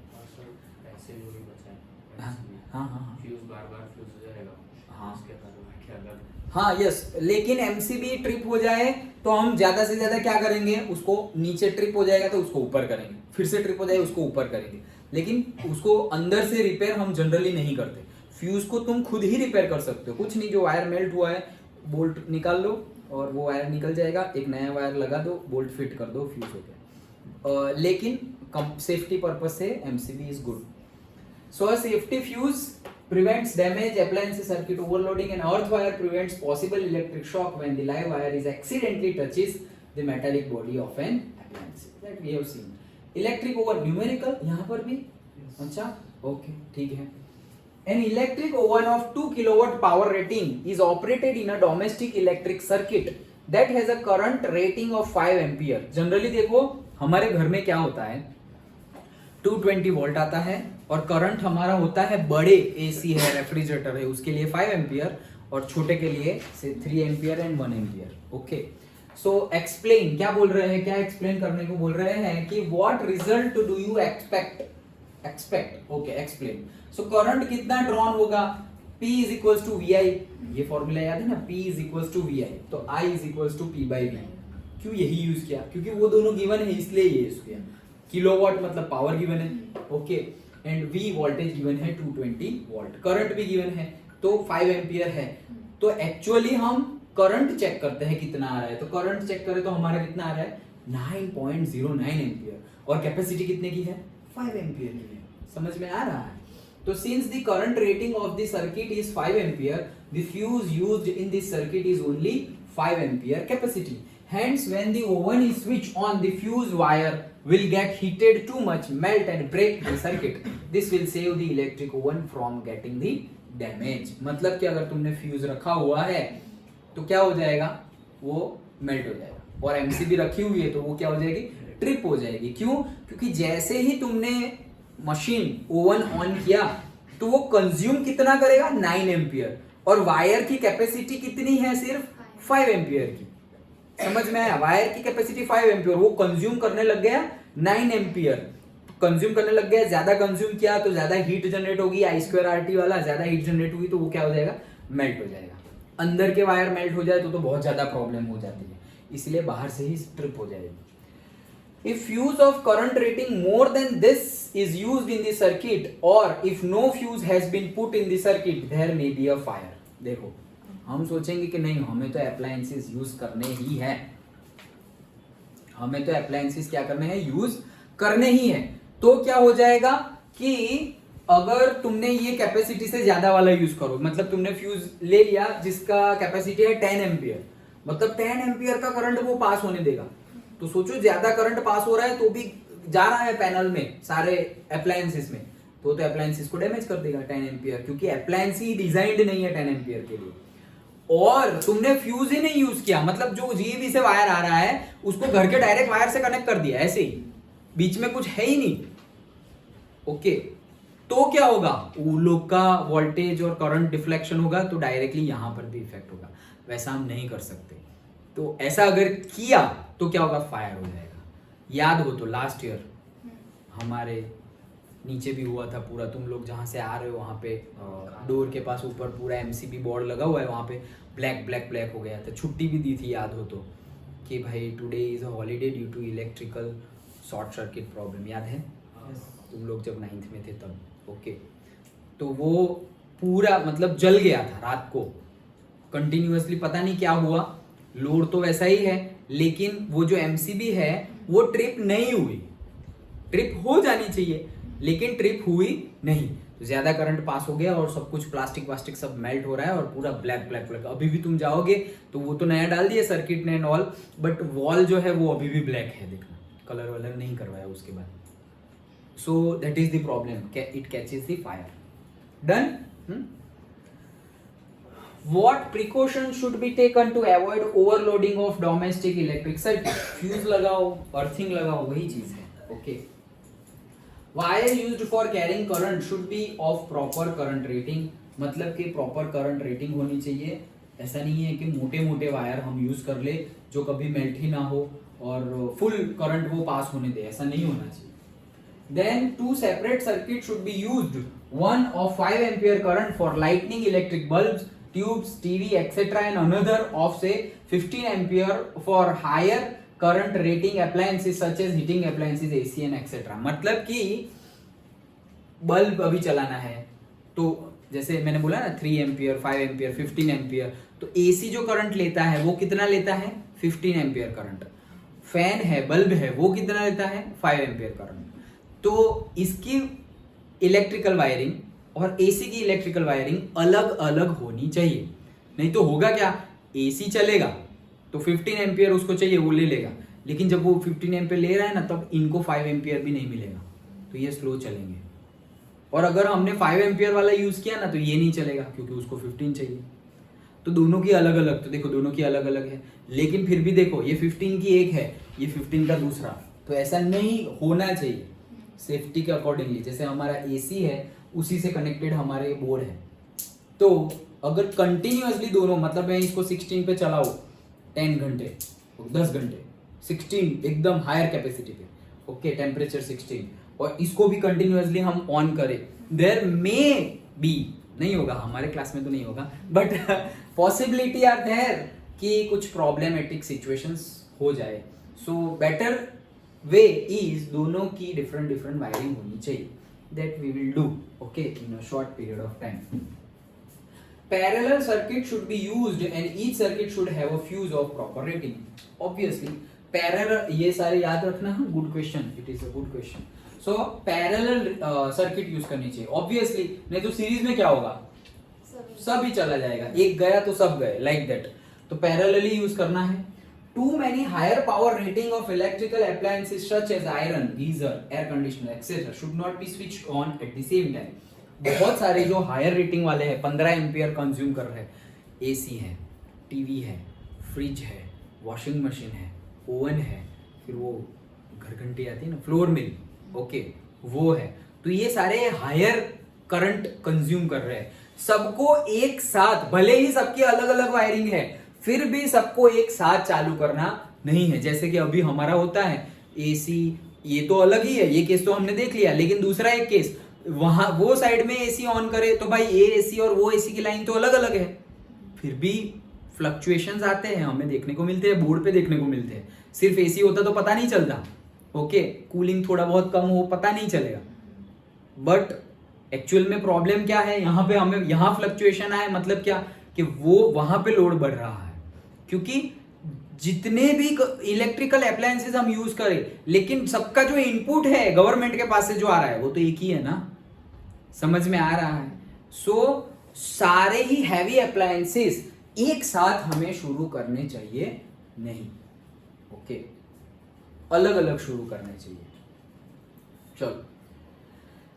ऐसे भी बचा है। हाँ हाँ फ्यूज बार-बार फ्यूज हो जाएगा। हाँ। इसके कारण क्या कर, हाँ यस, लेकिन एमसीबी ट्रिप हो जाए तो हम ज्यादा से ज्यादा क्या करेंगे, उसको नीचे ट्रिप हो जाएगा तो उसको ऊपर करेंगे, फिर से ट्रिप हो जाए उसको ऊपर करेंगे, लेकिन उसको अंदर से रिपेयर हम जनरली नहीं करते। फ्यूज को तुम खुद ही रिपेयर कर सकते हो, कुछ नहीं, जो वायर मेल्ट हुआ है बोल्ट निकाल लो और वो वायर निकल जाएगा, एक नया वायर लगा दो, बोल्ट फिट कर दो, फ्यूज हो गया। लेकिन सेफ्टी पर्पज से MCB is good. So a safety fuse prevents damage, appliance circuit overloading, and earth wire prevents possible electric shock when the live wire is accidentally touches the metallic body of an appliance. That we have seen. Electric over numerical, यहाँ पर भी, अच्छा, okay, ठीक है. An electric oven of 2 kilowatt power rating is operated in a domestic electric circuit that has a current rating of 5 ampere. Generally देखो हमारे घर में क्या होता है, 220 वोल्ट आता है और करंट हमारा होता है, बड़े एसी है, रेफ्रिजरेटर है, उसके लिए 5 एम्पियर और छोटे के लिए से 3 ampere and 1 ampere. Okay, so explain, क्या बोल रहे हैं, क्या एक्सप्लेन करने को बोल रहे हैं कि what result do you expect. Okay, explain. So current कितना ड्रॉन होगा, P is equals to VI, ये फॉर्मूला याद है ना, P is equals to VI, तो I is equals to P by V। क्यों यही यूज किया, क्योंकि वो दोनों गिवन है इसलिए ये यूज किया। किलोवाट मतलब पावर गिवन है, okay, and V voltage given है 220 वोल्ट, करंट भी गिवन है तो 5 एम्पियर है। तो एक्चुअली हम करंट चेक करते हैं कितना आ रहा है, तो करंट चेक करें तो हमारा कितना आ रहा है, 9.09 एम्पियर, और कैपेसिटी कितने की है, 5 एम्पियर की है। समझ में आ रहा है? तो since the current rating of the circuit is 5 ampere, the fuse used in this circuit is only 5 ampere capacity. Hence, when the oven is switched on, the fuse wire will get heated too much, melt and break the circuit. This will save the electric oven from getting the damage. मतलब कि अगर तुमने fuse रखा हुआ है तो क्या हो जाएगा, वो मेल्ट हो जाएगा। और एमसीबी रखी हुई है तो वो क्या हो जाएगी, ट्रिप हो जाएगी। क्यों? क्योंकि जैसे ही तुमने मशीन ओवन ऑन किया तो वो कंज्यूम कितना करेगा, 9 एम्पियर, और वायर की कैपेसिटी कितनी है, सिर्फ 5 एम्पियर की। समझ में आया? वायर की कैपेसिटी 5 एम्पियर, वो कंज्यूम करने लग गया 9 एम्पियर, कंज्यूम करने लग गया। ज्यादा कंज्यूम किया तो ज्यादा हीट जनरेट होगी, I2RT वाला, ज्यादा हीट जनरेट हुई तो वो क्या हो जाएगा, मेल्ट हो जाएगा। अंदर के वायर मेल्ट हो जाए तो बहुत ज्यादा प्रॉब्लम हो जाती है, इसलिए बाहर से ही स्ट्रिप हो जाएगी। If fuse of current rating more than this is used in the circuit, or if no fuse has been put in the circuit, there may be a fire. देखो, हम सोचेंगे कि नहीं, हमें तो अप्लायंसेस यूज करने ही है, हमें तो अप्लायंसेस क्या करने हैं, यूज करने ही है। तो क्या हो जाएगा कि अगर तुमने ये कैपेसिटी से ज्यादा वाला यूज करो, मतलब तुमने फ्यूज ले लिया जिसका कैपेसिटी है 10 एम्पियर, मतलब 10 एम्पियर का करंट वो पास होने देगा। तो सोचो ज्यादा करंट पास हो रहा है तो भी जा रहा है पैनल में, सारे अप्लायंसेस में, तो अप्लायंसेस को डैमेज कर देगा 10 एम्पियर, क्योंकि अप्लायंस ही डिजाइंड नहीं है 10 एम्पियर के लिए। और तुमने फ्यूज ही नहीं यूज किया, मतलब जो जीबी से वायर आ रहा है उसको घर के डायरेक्ट वायर से कनेक्ट कर दिया, ऐसे ही, बीच में कुछ है ही नहीं। ओके, तो क्या होगा, वो लोग का वोल्टेज और करंट डिफ्लेक्शन होगा, तो डायरेक्टली यहां पर भी इफेक्ट होगा। वैसा हम नहीं कर सकते, तो ऐसा अगर किया तो क्या होगा, फायर हो जाएगा। याद हो तो लास्ट ईयर हमारे नीचे भी हुआ था पूरा, तुम लोग जहां से आ रहे हो वहां पे डोर के पास ऊपर पूरा एमसीबी बोर्ड लगा हुआ है, वहां पे ब्लैक ब्लैक ब्लैक हो गया था। छुट्टी भी दी थी, याद हो तो, कि भाई today is a holiday due to electrical short circuit problem, याद है? तुम लोग जब 9th में थे तब। ओके, तो वो पूरा मतलब जल गया था रात को कंटिन्यूअसली, पता नहीं क्या हुआ, लोड तो वैसा ही है, लेकिन वो जो एमसीबी है वो ट्रिप नहीं हुई। ट्रिप हो जानी चाहिए लेकिन ट्रिप हुई नहीं, तो ज्यादा करंट पास हो गया और सब कुछ प्लास्टिक वास्टिक सब मेल्ट हो रहा है और पूरा ब्लैक ब्लैक ब्लैक। अभी भी तुम जाओगे तो वो तो नया डाल दिया सर्किट ने एंड ऑल, बट वॉल जो है वो अभी भी ब्लैक है, देखना, कलर वलर नहीं करवाया उसके बाद। सो that is the problem, it catches the fire. Done? What precautions should be taken to avoid overloading of domestic electric circuit? Fuse लगाओ, अर्थिंग लगाओ, वही चीज है। Okay, wire used for carrying current should be of proper current rating, मतलब कि proper current rating होनी चाहिए। ऐसा नहीं है कि मोटे मोटे वायर हम यूज कर ले जो कभी मेल्ट ही ना हो और फुल करंट वो पास होने दे, ऐसा नहीं होना चाहिए। Then two separate circuits should be used, one of 5 ampere current for lighting electric bulbs, tubes, TV, etc., and another of say 15 ampere for higher current rating appliances such as heating appliances, AC and etc. मतलब कि bulb अभी चलाना है तो जैसे मैंने बोला ना 3 एम्पियर, 5 एम्पियर, 15 एम्पियर, तो एसी जो करंट लेता है वो कितना लेता है, 15 एम्पियर करंट। फैन है, बल्ब है, वो कितना लेता है, 5 एम्पियर करंट। तो इसकी इलेक्ट्रिकल वायरिंग और एसी की इलेक्ट्रिकल वायरिंग अलग अलग होनी चाहिए, नहीं तो होगा क्या, एसी चलेगा तो 15 एम्पियर उसको चाहिए, वो ले लेगा, लेकिन जब वो 15 एम्पियर ले रहा है ना तब इनको 5 एम्पियर भी नहीं मिलेगा, तो ये स्लो चलेंगे। और अगर हमने 5 एम्पियर वाला यूज किया ना तो ये नहीं चलेगा क्योंकि उसको 15 चाहिए। तो दोनों की अलग अलग, तो देखो दोनों की अलग अलग है, लेकिन फिर भी देखो ये 15 की एक है, ये 15 का दूसरा, तो ऐसा नहीं होना चाहिए। सेफ्टी के अकॉर्डिंगली, जैसे हमारा एसी है उसी से कनेक्टेड हमारे बोर्ड है, तो अगर कंटिन्यूअसली दोनों, मतलब मैं इसको 16 पे चलाऊं 10 घंटे 10 घंटे 16 एकदम हायर कैपेसिटी पे, ओके, टेम्परेचर 16, और इसको भी कंटिन्यूअसली हम ऑन करें, देयर मे बी, नहीं होगा हमारे क्लास में तो नहीं होगा, बट पॉसिबिलिटी आर देयर कि कुछ प्रॉब्लमेटिक सिचुएशंस हो जाए। सो बेटर वे इज दोनों की डिफरेंट डिफरेंट वायरिंग होनी चाहिए, that we will do, okay, in a short period of time. Parallel circuit should be used and each circuit should have a fuse of proper rating. Obviously, parallel, ये सारे याद रखना है, good question, it is a good question. So parallel circuit use करनी चाहिए, obviously, नहीं तो series में क्या होगा, सब ही चला जाएगा, एक गया तो सब गए, like that. तो parallelly यूज करना है। Too many higher power rating of electrical appliances such as iron, geyser, air conditioner, etc. should not be switched on at the same time. बहुत सारे जो हायर रेटिंग वाले हैं, 15 एम्पियर कंज्यूम कर रहे हैं, एसी है, टीवी है, फ्रिज है, वॉशिंग मशीन है, ओवन है, फिर वो घरघंटी आती है ना, फ्लोर मिल, ओके, वो है। तो ये सारे हायर करंट कंज्यूम कर रहे हैं। सबको एक साथ, भले ही सबकी अलग अलग वायरिंग है, फिर भी सबको एक साथ चालू करना नहीं है। जैसे कि अभी हमारा होता है एसी, ये तो अलग ही है, ये केस तो हमने देख लिया, लेकिन दूसरा एक केस, वहां वो साइड में एसी ऑन करे तो भाई ये एसी और वो एसी की लाइन तो अलग अलग है, फिर भी फ्लक्चुएशंस आते हैं, हमें देखने को मिलते हैं, बोर्ड पे देखने को मिलते हैं। सिर्फ एसी होता तो पता नहीं चलता, ओके, कूलिंग थोड़ा बहुत कम हो पता नहीं चलेगा, बट एक्चुअल में प्रॉब्लम क्या है, यहाँ पे हमें यहाँ फ्लक्चुएशन आए, मतलब क्या कि वो वहां पे लोड बढ़ रहा है। क्योंकि जितने भी इलेक्ट्रिकल अप्लायंसेस हम यूज करें, लेकिन सबका जो इनपुट है गवर्नमेंट के पास से जो आ रहा है वो तो एक ही है ना, समझ में आ रहा है। सो सारे ही हैवी अप्लायंसेस एक साथ हमें शुरू करने चाहिए नहीं, ओके, अलग अलग शुरू करने चाहिए। चलो,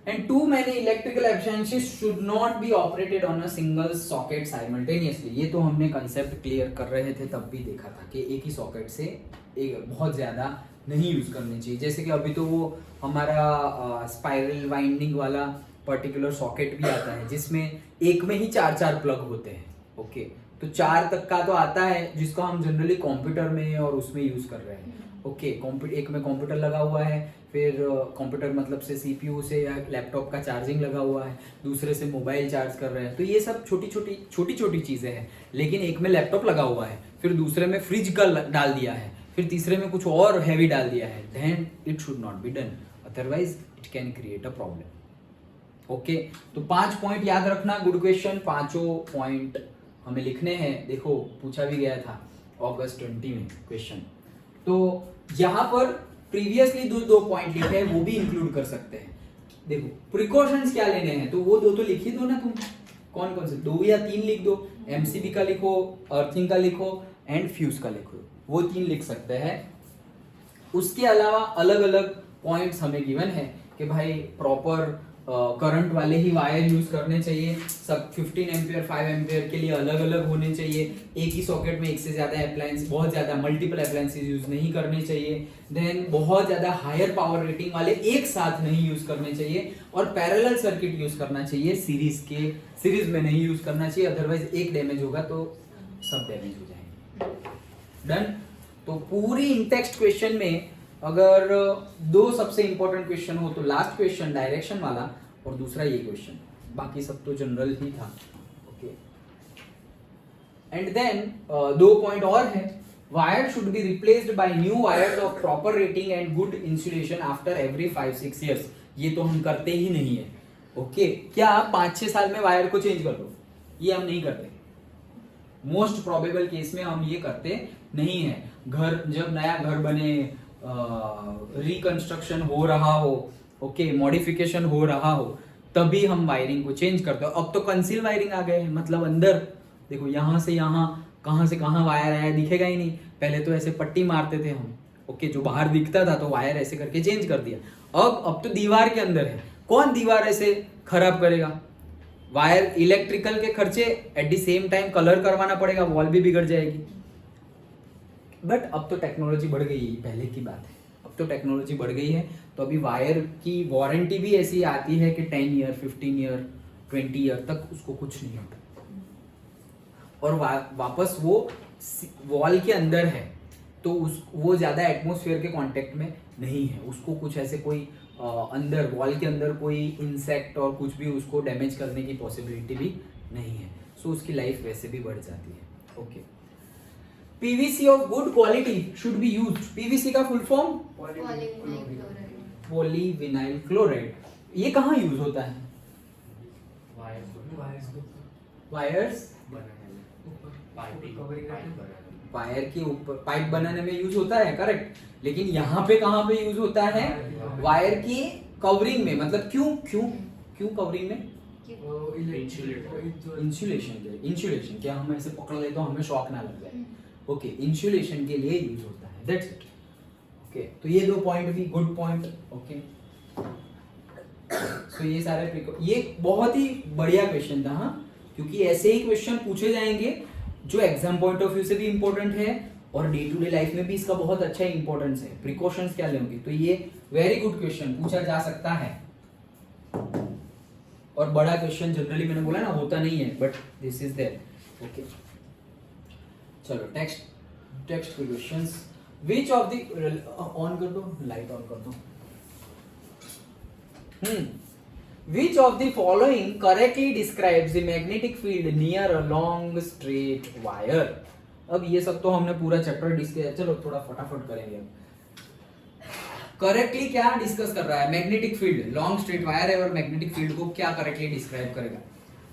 and too many electrical appliances should not be operated on a single socket simultaneously। ये तो हमने कंसेप्ट क्लियर कर रहे थे, तब भी देखा था कि एक ही सॉकेट से एक बहुत ज़्यादा नहीं यूज़ करनी चाहिए। जैसे कि अभी तो वो हमारा स्पाइरल वाइंडिंग वाला पर्टिकुलर सॉकेट भी आता है, जिसमें एक में ही 4 प्लग होते हैं, ओके, तो 4 तक का तो आता है, जिसको हम जनरली कंप्यूटर में और उसमें यूज़ कर रहे हैं, ओके। एक में कंप्यूटर लगा हुआ है, फिर कंप्यूटर मतलब से सीपीयू से या लैपटॉप का चार्जिंग लगा हुआ है, दूसरे से मोबाइल चार्ज कर रहे हैं, तो ये सब छोटी छोटी चीज़ें हैं। लेकिन एक में लैपटॉप लगा हुआ है, फिर दूसरे में फ्रिज का डाल दिया है, फिर तीसरे में कुछ और हैवी डाल दिया है, then it should not be done, otherwise it can create a problem, okay. तो 5 पॉइंट याद रखना, गुड क्वेश्चन, 5 पॉइंट हमें लिखने हैं। देखो पूछा भी गया था अगस्त 20 में क्वेश्चन, तो यहाँ पर प्रीवियसली 2 पॉइंट लिखे हैं, वो भी इंक्लूड कर सकते हैं। देखो प्रिकॉशंस क्या लेने हैं, तो वो 2 तो लिख ही दो ना तुम, कौन कौन से 2 या 3 लिख दो, एमसीबी का लिखो, अर्थिंग का लिखो एंड फ्यूज का लिखो, वो 3 लिख सकते हैं। उसके अलावा अलग अलग पॉइंट्स हमें गिवन है कि भाई प्रॉपर करंट वाले ही वायर यूज करने चाहिए, सब 15 एम्पियर 5 एम्पियर के लिए अलग अलग होने चाहिए, एक ही सॉकेट में एक से ज्यादा अप्लायंस, बहुत ज्यादा मल्टीपल अप्लायंसेस यूज नहीं करने चाहिए, देन बहुत ज्यादा हायर पावर रेटिंग वाले एक साथ नहीं यूज करने चाहिए, और पैरेलल सर्किट यूज करना चाहिए, सीरीज में नहीं यूज करना चाहिए, अदरवाइज एक डैमेज होगा तो सब डैमेज हो जाएंगे। डन। तो पूरी इन टेक्स्ट क्वेश्चन में अगर 2 सबसे इंपॉर्टेंट क्वेश्चन हो तो लास्ट क्वेश्चन डायरेक्शन वाला और दूसरा ये क्वेश्चन, बाकी सब तो जनरल ही था, ओके। एंड देन 2 पॉइंट और है, wire should be replaced by new wires of proper rating and good insulation after every 5-6 years. ये तो हम करते ही नहीं है, ओके। क्या आप 5-6 साल में वायर को चेंज कर दो, ये हम नहीं करते, मोस्ट प्रोबेबल केस में हम ये करते नहीं है। घर जब नया घर बने, रिकंस्ट्रक्शन हो रहा हो, ओके, मॉडिफिकेशन हो रहा हो, तभी हम वायरिंग को चेंज करते हो। अब तो कंसील वायरिंग आ गए हैं, मतलब अंदर देखो यहाँ से यहाँ, कहाँ से कहाँ वायर आया दिखेगा ही नहीं, पहले तो ऐसे पट्टी मारते थे हम, ओके, जो बाहर दिखता था तो वायर ऐसे करके चेंज कर दिया। अब तो दीवार के अंदर है, कौन दीवार ऐसे खराब करेगा, वायर इलेक्ट्रिकल के खर्चे, at the same time colour करवाना पड़ेगा, वॉल भी बिगड़ जाएगी। बट अब तो टेक्नोलॉजी बढ़ गई है, पहले की बात है, अब तो टेक्नोलॉजी बढ़ गई है, तो अभी वायर की वारंटी भी ऐसी आती है कि 10 ईयर 15 ईयर 20 ईयर तक उसको कुछ नहीं होता, और वापस वो वॉल के अंदर है, तो वो ज्यादा एटमॉस्फेयर के कांटेक्ट में नहीं है, उसको कुछ ऐसे कोई अंदर वॉल के अंदर कोई इंसेक्ट और कुछ भी उसको डैमेज करने की पॉसिबिलिटी भी नहीं है, सो उसकी लाइफ वैसे भी बढ़ जाती है, okay. PVC of good quality should be used। PVC का फुल फॉर्म पॉलीविनाइल क्लोराइड। ये कहाँ यूज होता है? वायर्स वायर के ऊपर पाइप बनाने में यूज होता है, करेक्ट। लेकिन यहाँ पे कहाँ पे यूज होता है? वायर की कवरिंग में। मतलब क्यों कवरिंग में? इंसुलेशन क्या हम ऐसे पकड़ ले तो हमें शॉक ना लग जाए, ओके, इंसुलेशन के लिए यूज होता है, दैट्स इट, ओके। तो ये 2 पॉइंट भी गुड पॉइंट, ओके। सो ये सारे ये बहुत ही बढ़िया क्वेश्चन था, हाँ, क्योंकि ऐसे ही क्वेश्चन पूछे जाएंगे जो एग्जाम पॉइंट ऑफ व्यू से भी इंपॉर्टेंट है और डे टू डे लाइफ में भी इसका बहुत अच्छा इंपॉर्टेंस है। प्रिकॉशंस क्या लेंगे, तो ये वेरी गुड क्वेश्चन पूछा जा सकता है। और बड़ा क्वेश्चन जनरली मैंने बोला ना होता नहीं है, but this is there. Okay चलो टेक्स्ट के questions. Which of the on कर दो, लाइट ऑन कर दो। Which of the following correctly describes the magnetic field near a long straight wire? अब ये सब तो हमने पूरा चैप्टर डिस्कस किया, चलो थोड़ा फटाफट करेंगे। करेक्टली क्या डिस्कस कर रहा है, magnetic field, long straight wire है और मैग्नेटिक फील्ड को क्या करेक्टली डिस्क्राइब करेगा।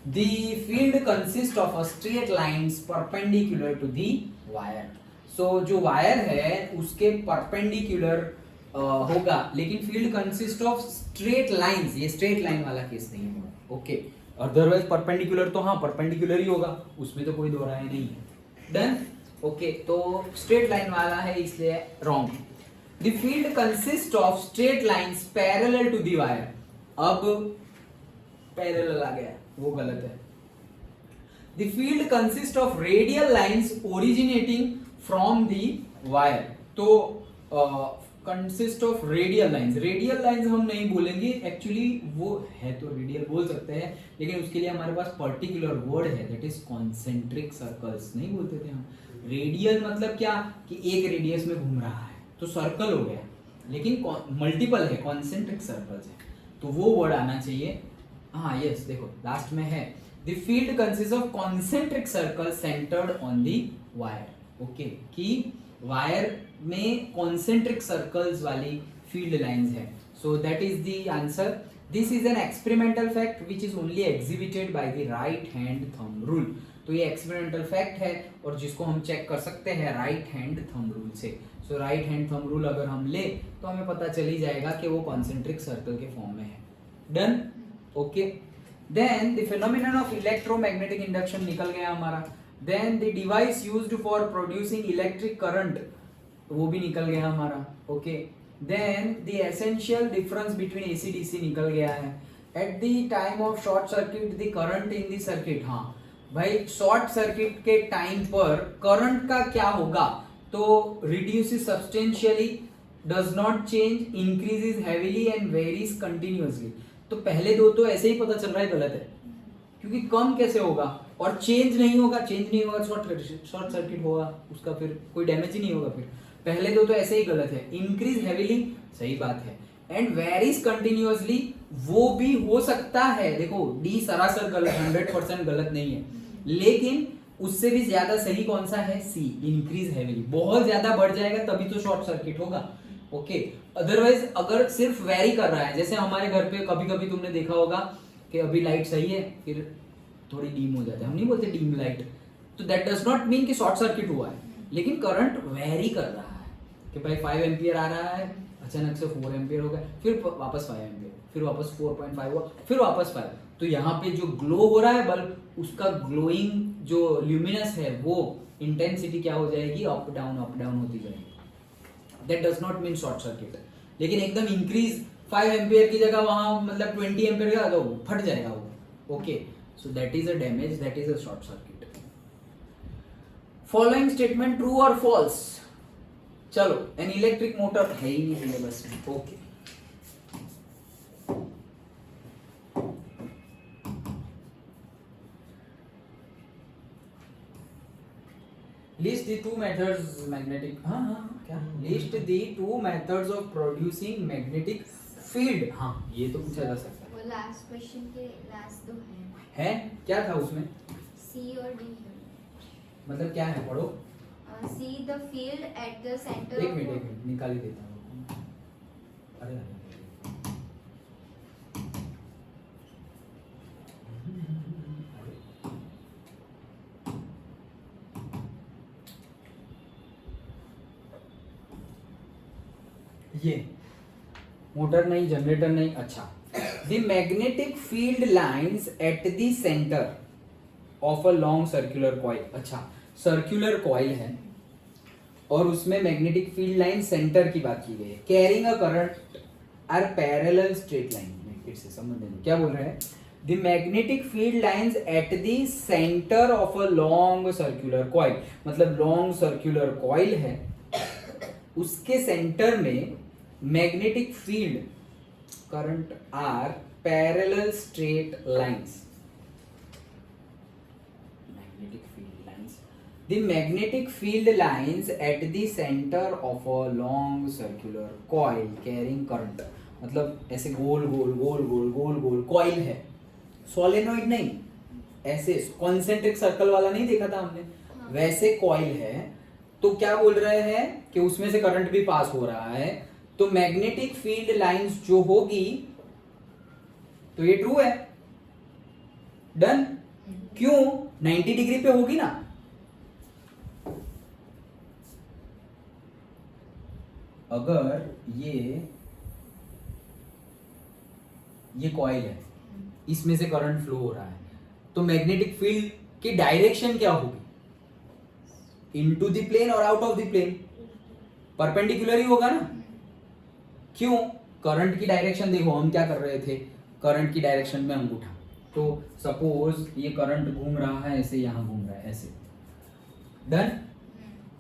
The field consists of a straight lines perpendicular to the wire. So जो वायर है उसके परपेंडिकुलर होगा, लेकिन field consist of straight lines, ये स्ट्रेट लाइन वाला केस नहीं होगा। ओके, अदरवाइज परपेंडिकुलर तो हाँ परपेंडिकुलर ही होगा, उसमें तो कोई दो राय नहीं है। डन। ओके, तो स्ट्रेट लाइन वाला है इसलिए wrong. The field consist of straight lines parallel to the wire. अब पैरेलल आ गया, वो गलत है। The field consist of radial lines originating from the wire. तो consist of radial lines, radial lines हम नहीं बोलेंगे, एक्चुअली वो है तो रेडियल बोल सकते हैं, लेकिन उसके लिए हमारे पास पर्टिकुलर वर्ड है, दैट इज कॉन्सेंट्रिक सर्कल्स। नहीं बोलते थे हम। रेडियल मतलब क्या कि एक रेडियस में घूम रहा है तो सर्कल हो गया, लेकिन मल्टीपल है, कॉन्सेंट्रिक सर्कल्स है, तो वो वर्ड आना चाहिए। हाँ यस, देखो लास्ट में है the field consist of concentric circle centred on the wire. Okay, कि वायर में कॉन्सेंट्रिक सर्कल्स वाली फील्ड लाइंस है। सो that is the answer. This is an experimental fact which is only exhibited by the right hand thumb rule. तो ये experimental fact है और जिसको हम चेक कर सकते हैं राइट हैंड थंब रूल से। सो राइट हैंड थंब रूल अगर हम ले तो हमें पता चल ही जाएगा कि वो कॉन्सेंट्रिक सर्कल के फॉर्म में है। Done. Okay, then the phenomenon of electromagnetic induction निकल गया हमारा। Then the device used for producing electric current, वो भी निकल गया हमारा। Okay, then the essential difference between AC DC निकल गया है। At the time of short circuit the current in the circuit. हाँ भाई, शॉर्ट सर्किट के टाइम पर करंट का क्या होगा, तो reduces substantially, does not change, increases heavily and varies continuously. तो पहले दो तो ऐसे ही पता चल रहा है गलत है, क्योंकि कम कैसे होगा और चेंज नहीं होगा, शॉर्ट सर्किट होगा, उसका फिर कोई डैमेज ही नहीं होगा। फिर पहले दो तो ऐसे ही गलत है। इंक्रीज हेवीली सही बात है, एंड वेरीज कंटिन्यूअसली वो भी हो सकता है। देखो डी सरासर गलत, 100% गलत नहीं है, लेकिन उससे भी ज्यादा सही कौन सा है, सी, इंक्रीज हेवीली। बहुत ज्यादा बढ़ जाएगा तभी तो शॉर्ट सर्किट होगा। ओके, अदरवाइज अगर सिर्फ वेरी कर रहा है, जैसे हमारे घर पे कभी कभी तुमने देखा होगा कि अभी लाइट सही है फिर थोड़ी डीम हो जाता है, हम नहीं बोलते डीम लाइट, तो दैट डज नॉट मीन कि शॉर्ट सर्किट हुआ है, लेकिन करंट वेरी कर रहा है कि भाई 5 एम्पियर आ रहा है, अचानक से 4 एम्पियर हो गया, फिर वापस 5 एम्पियर, फिर वापस 4.5 हुआ, फिर वापस 5। तो यहाँ पे जो ग्लो हो रहा है बल्ब, उसका ग्लोइंग जो ल्यूमिनस है वो इंटेंसिटी क्या हो जाएगी, अप डाउन होती जाएगी। That does not mean short circuit. लेकिन एकदम इंक्रीज 5 एम्पियर की जगह वहां मतलब 20 एम्पियर का, तो फट जाएगा वो। Okay, so that is a damage, that is a short circuit. Following statement true और फॉल्स। चलो, एन इलेक्ट्रिक मोटर है ही नहीं सिलेबस में। Okay, list the 2 methods magnetic, क्या list the 2 methods of producing magnetic field. हाँ, ये तो पूछा जा सकता है। वो लास्ट क्वेश्चन के लास्ट दो है क्या था उसमें, सी और डी। मतलब क्या है, पढ़ो। See the field at the centre. एक मिनट निकाल ही देता हूँ। अरे ये मोटर नहीं, जनरेटर नहीं। अच्छा, the magnetic field lines at the centre of a long circular coil. अच्छा, सर्कुलर कॉइल है और उसमें मैग्नेटिक फील्ड लाइन सेंटर की बात की गई है। Carrying a current are parallel straight line. इससे संबंध नहीं, क्या बोल रहे हैं, the magnetic field lines at the centre of a long circular coil, मतलब लॉन्ग सर्कुलर कॉइल है, उसके सेंटर में magnetic field current are parallel straight lines. Magnetic field lines, the magnetic field lines at the centre of a long circular coil carrying current, मतलब ऐसे गोल गोल गोल गोल गोल गोल coil है, solenoid नहीं, ऐसे concentric circle वाला नहीं देखा था हमने, वैसे कॉइल है. तो क्या बोल रहे हैं कि उसमें से करंट भी पास हो रहा है, तो मैग्नेटिक फील्ड लाइंस जो होगी, तो ये ट्रू है. डन. क्यों? 90 डिग्री पे होगी ना. अगर ये कॉइल है, इसमें से करंट फ्लो हो रहा है, तो मैग्नेटिक फील्ड की डायरेक्शन क्या होगी? इनटू द प्लेन और out of the plane, perpendicular ही होगा ना. क्यों? करंट की डायरेक्शन देखो, हम क्या कर रहे थे, करंट की डायरेक्शन में अंगूठा, तो सपोज ये करंट घूम रहा है ऐसे, यहां घूम रहा है ऐसे. डन.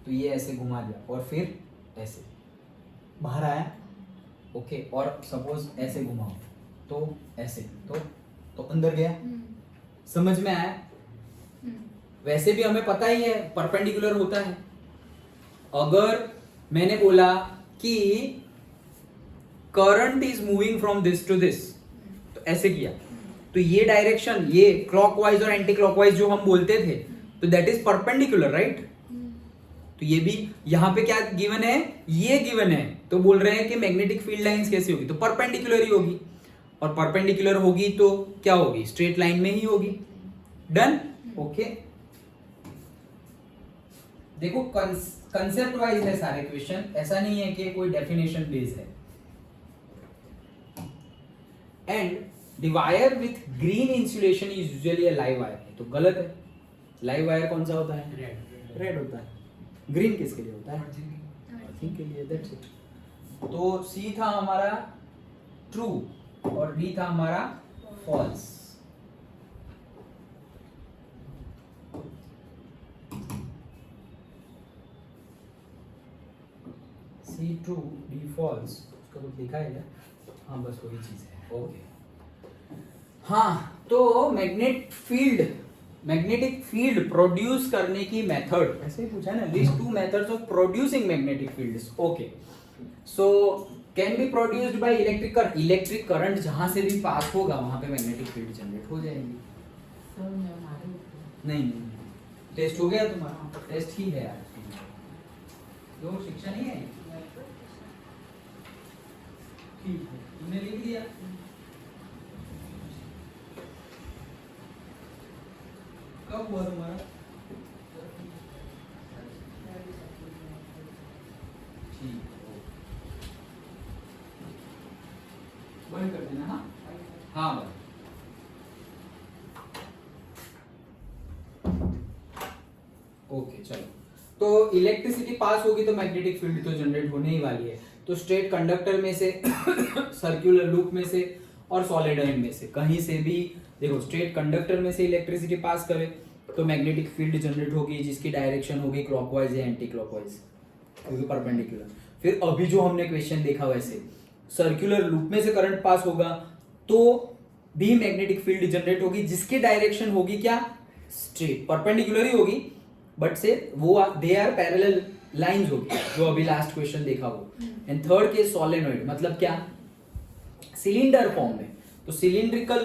तो ये ऐसे घुमा दिया और फिर ऐसे बाहर आया. ओके. और सपोज ऐसे घुमाओ तो ऐसे, तो अंदर गया. समझ में आया? वैसे भी हमें पता ही है परपेंडिकुलर होता है. अगर मैंने बोला कि current is moving from this to this, तो ऐसे किया, तो ये डायरेक्शन, ये क्लॉकवाइज और एंटी क्लॉकवाइज जो हम बोलते थे, तो दैट इज परपेंडिकुलर, राइट. तो ये भी यहां पे क्या गिवन है, ये गिवन है, तो बोल रहे हैं कि मैग्नेटिक फील्ड लाइंस कैसी होगी, तो परपेंडिकुलर ही होगी. और परपेंडिकुलर होगी तो क्या होगी, स्ट्रेट लाइन में ही होगी. डन. ओके. देखो कंसेप्ट वाइज है सारे क्वेश्चन, ऐसा नहीं है कि कोई डेफिनेशन बेस्ड है. And the wire with green insulation is usually a live wire, तो गलत है. लाइव वायर कौन सा होता है? रेड होता है. ग्रीन किसके लिए होता है? अर्थिंग के लिए. That's it. तो सी था हमारा ट्रू और डी था हमारा false. C true D false, उसका कुछ लिखा है क्या? हाँ बस वही चीज है. ओके. हाँ, तो मैग्नेटिक फील्ड प्रोड्यूस करने की मेथड, ऐसे ही पूछा है ना, list 2 methods of producing magnetic fields. Okay. So can be produced by electric current, जहां से भी पास होगा वहां पे मैग्नेटिक फील्ड जनरेट हो जाएगी. नहीं, टेस्ट हो गया तुम्हारा? टेस्ट ही है यार, तो शिक्षा नहीं है. ठीक है, तुमने लिख दिया. कब हुआ तुम्हारा? ठीक. बंद कर देना. हाँ हाँ बंद. ओके चलो. तो इलेक्ट्रिसिटी पास होगी तो मैग्नेटिक फील्ड तो जनरेट होने ही वाली है. तो स्ट्रेट कंडक्टर में से, सर्कुलर लूप में से और सॉलिडॉइड में से कहीं से भी देखो, स्ट्रेट कंडक्टर में से इलेक्ट्रिसिटी पास करे तो मैग्नेटिक फील्ड जनरेट होगी जिसकी डायरेक्शन होगी क्लॉकवाइज या एंटी क्लॉकवाइज, क्योंकि परपेंडिकुलर. फिर अभी जो हमने क्वेश्चन देखा वैसे सर्कुलर लूप में से करंट पास होगा तो भी मैग्नेटिक फील्ड जनरेट होगी जिसकी डायरेक्शन होगी क्या, स्ट्रेट, परपेंडिकुलर ही होगी, बट से वो दे आर पैरेलल लाइंस होगी, जो अभी लास्ट क्वेश्चन देखा वो. एंड थर्ड केस सॉलेनॉइड, मतलब क्या, सिलेंडर फॉर्म में. तो सिलिंड्रिकल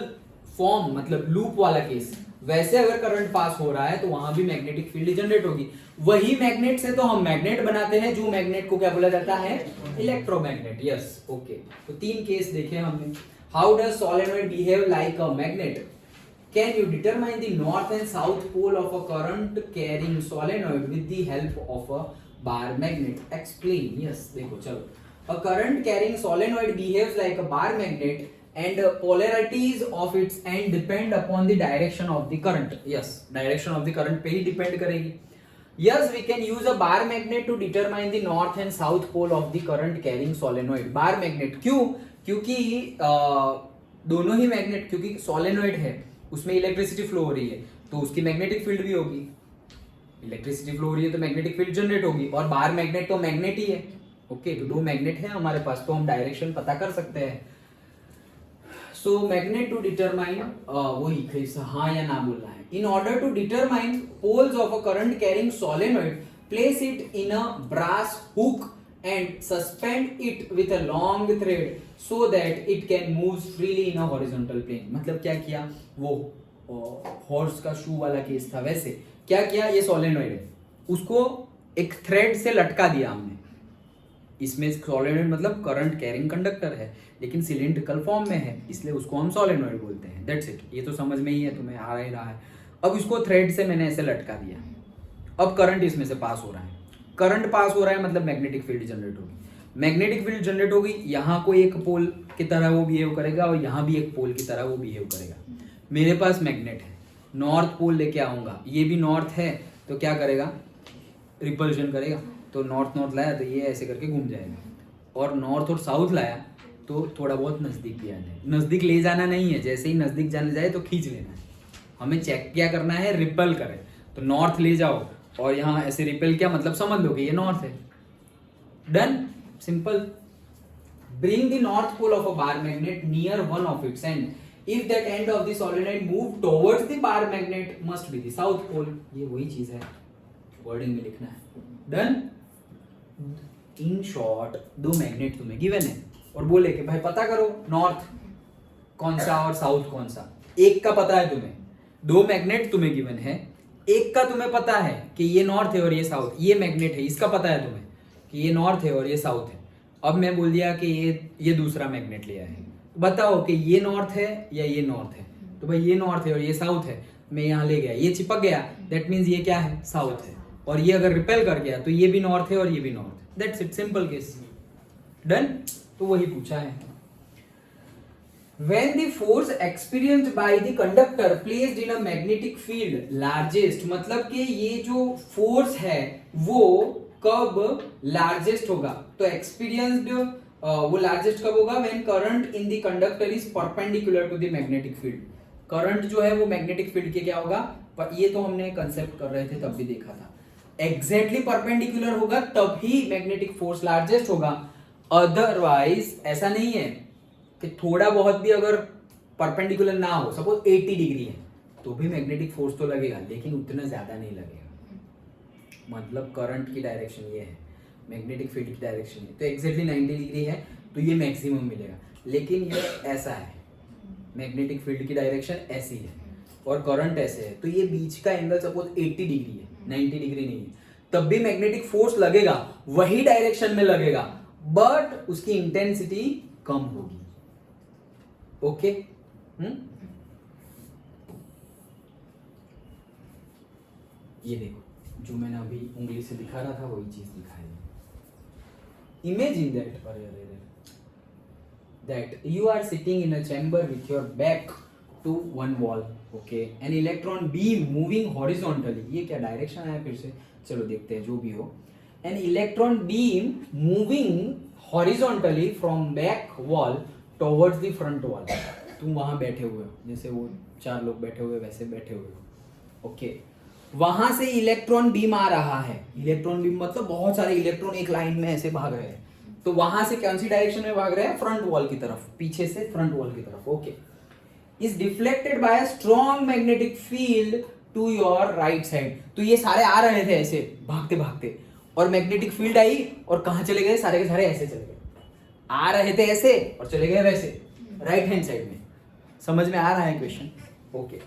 फॉर्म मतलब लूप वाला केस, वैसे अगर करंट पास हो रहा है तो वहां भी मैग्नेटिक फील्ड जनरेट होगी. वही मैग्नेट से तो हम मैग्नेट बनाते हैं, जो मैग्नेट को क्या बोला जाता है, इलेक्ट्रोमैग्नेट. यस. ओके. तो 3 केस देखे हमने. How does solenoid behave like a magnet? Can you determine the north and south pole of a current carrying solenoid with the help of a bar magnet? Explain. Yes. देखो चलो. A current carrying solenoid behaves like a bar magnet and polarities of its end depend upon the direction of the current. Yes. Direction of the current पे ही depend करेगी. Yes, we can use a bar magnet to determine the north and south pole of the current carrying solenoid. Bar magnet क्यों? क्योंकि दोनों ही magnet, क्योंकि solenoid है उसमें electricity flow हो रही है तो उसकी मैग्नेटिक फील्ड भी होगी, इलेक्ट्रिसिटी फ्लो हो रही है तो मैग्नेटिक फील्ड जनरेट होगी, और बाहर मैग्नेट तो मैग्नेट ही है। ओके, तो दो मैग्नेट है हमारे पास, तो हम डायरेक्शन पता कर सकते हैं। सो मैग्नेट टू डिटरमाइन, वही कैसा हाँ या ना बोलना है। In order to determine poles of a current carrying solenoid, place it in a brass hook and suspend it with a long thread so that it can move freely in a horizontal plane। मतलब क्या किया, वो horse का शू वाला case था, वैसे क्या किया, ये सोलेनॉइड है उसको एक थ्रेड से लटका दिया हमने। इसमें सोलेनॉइड मतलब करंट कैरिंग कंडक्टर है लेकिन सिलिंड्रिकल फॉर्म में है, इसलिए उसको हम सोलेनॉइड बोलते हैं। दैट्स इट, ये तो समझ में ही है, तुम्हें आ ही रहा है। अब इसको थ्रेड से मैंने ऐसे लटका दिया, अब करंट इसमें से पास हो रहा है, करंट पास हो रहा है मतलब मैग्नेटिक फील्ड जनरेट होगी, मैग्नेटिक फील्ड जनरेट होगी, यहाँ को एक पोल की तरह वो बिहेव करेगा और यहाँ भी एक पोल की तरह वो बिहेव करेगा। मेरे पास मैग्नेट है, नॉर्थ पोल लेके आऊंगा, ये भी नॉर्थ है तो क्या करेगा, रिपल्शन करेगा, तो नॉर्थ नॉर्थ लाया तो ये ऐसे करके घूम जाएगा, और नॉर्थ और साउथ लाया तो थोड़ा बहुत नज़दीक भी आ जाए। नज़दीक ले जाना नहीं है, जैसे ही नज़दीक जाने जाए तो खींच लेना है, हमें चेक क्या करना है, रिपल करे। तो नॉर्थ ले जाओ और यहाँ ऐसे रिपेल किया मतलब समझ लो कि ये नॉर्थ है। Done, simple. Bring the north pole of a bar magnet near one of its end if that end of the solenoid move towards the bar magnet must be the south pole. ये वही चीज है, wording में लिखना है। डन। In short दो magnet तुम्हें गिवन है और बोले कि भाई पता करो नॉर्थ कौन सा और साउथ कौन सा। एक का पता है तुम्हें, दो मैग्नेट तुम्हें गिवन है, एक का तुम्हें पता है कि ये नॉर्थ है और ये साउथ, ये मैग्नेट है इसका पता है तुम्हें कि ये नॉर्थ है और ये साउथ है। अब मैं बोल दिया कि ये दूसरा मैग्नेट लिया है, बताओ कि ये नॉर्थ है या ये नॉर्थ है। तो भाई ये नॉर्थ है और ये साउथ है, मैं यहाँ ले गया, ये चिपक गया, दैट मीन्स ये क्या है, साउथ है। और ये अगर रिपेल कर गया तो ये भी नॉर्थ है और ये भी नॉर्थ है। That's it, simple case. Done. तो वही पूछा है। When the force experienced by the conductor placed in a magnetic field largest, मतलब कि ये जो फोर्स है वो कब लार्जेस्ट होगा, तो एक्सपीरियंस्ड वो लार्जेस्ट कब होगा, when current in the conductor is perpendicular to the magnetic field. Current जो है वो मैग्नेटिक फील्ड के क्या होगा, पर ये तो हमने कंसेप्ट कर रहे थे तब भी देखा था, एग्जैक्टली परपेंडिकुलर होगा तब ही मैग्नेटिक फोर्स लार्जेस्ट होगा। अदरवाइज ऐसा नहीं है कि थोड़ा बहुत भी अगर परपेंडिकुलर ना हो, सपोज 80 डिग्री है तो भी मैग्नेटिक फोर्स तो लगेगा लेकिन उतना ज्यादा नहीं लगेगा। मतलब करंट की डायरेक्शन ये है, मैग्नेटिक फील्ड की डायरेक्शन है, तो एग्जैक्टली 90 डिग्री है तो ये मैक्सिमम मिलेगा, लेकिन ये ऐसा है, मैग्नेटिक फील्ड की डायरेक्शन ऐसी है और करंट ऐसे है, तो ये बीच का एंगल सपोज 80 डिग्री है, 90 डिग्री नहीं है, तब भी मैग्नेटिक फोर्स लगेगा, वही डायरेक्शन में लगेगा, बट उसकी इंटेंसिटी कम होगी। ओके ये देखो जो मैंने अभी उंगली से दिखा रहा था वही चीज दिखाई। Imagine that you are sitting in a chamber with your back to one wall, okay, an electron beam moving horizontally. ये क्या डायरेक्शन आया फिर से, चलो देखते हैं जो भी हो। N electron beam moving horizontally from back wall towards the front wall. तुम वहां बैठे हुए हो, जैसे वो 4 लोग बैठे हुए वैसे बैठे हुए हो, ओके। वहां से इलेक्ट्रॉन बीम आ रहा है, इलेक्ट्रॉन बीम मतलब बहुत सारे इलेक्ट्रॉन एक लाइन में ऐसे भाग रहे हैं, तो वहां से कौन सी डायरेक्शन में भाग रहे हैं, फ्रंट वॉल की तरफ, पीछे से फ्रंट वॉल की तरफ, okay. Is deflected by a strong magnetic field to your right side. तो ये सारे आ रहे थे ऐसे भागते भागते और मैग्नेटिक फील्ड आई और कहां चले गए, सारे के सारे ऐसे चले गए, आ रहे थे ऐसे और चले गए वैसे, राइट हैंड साइड में। समझ में आ रहा है question, okay.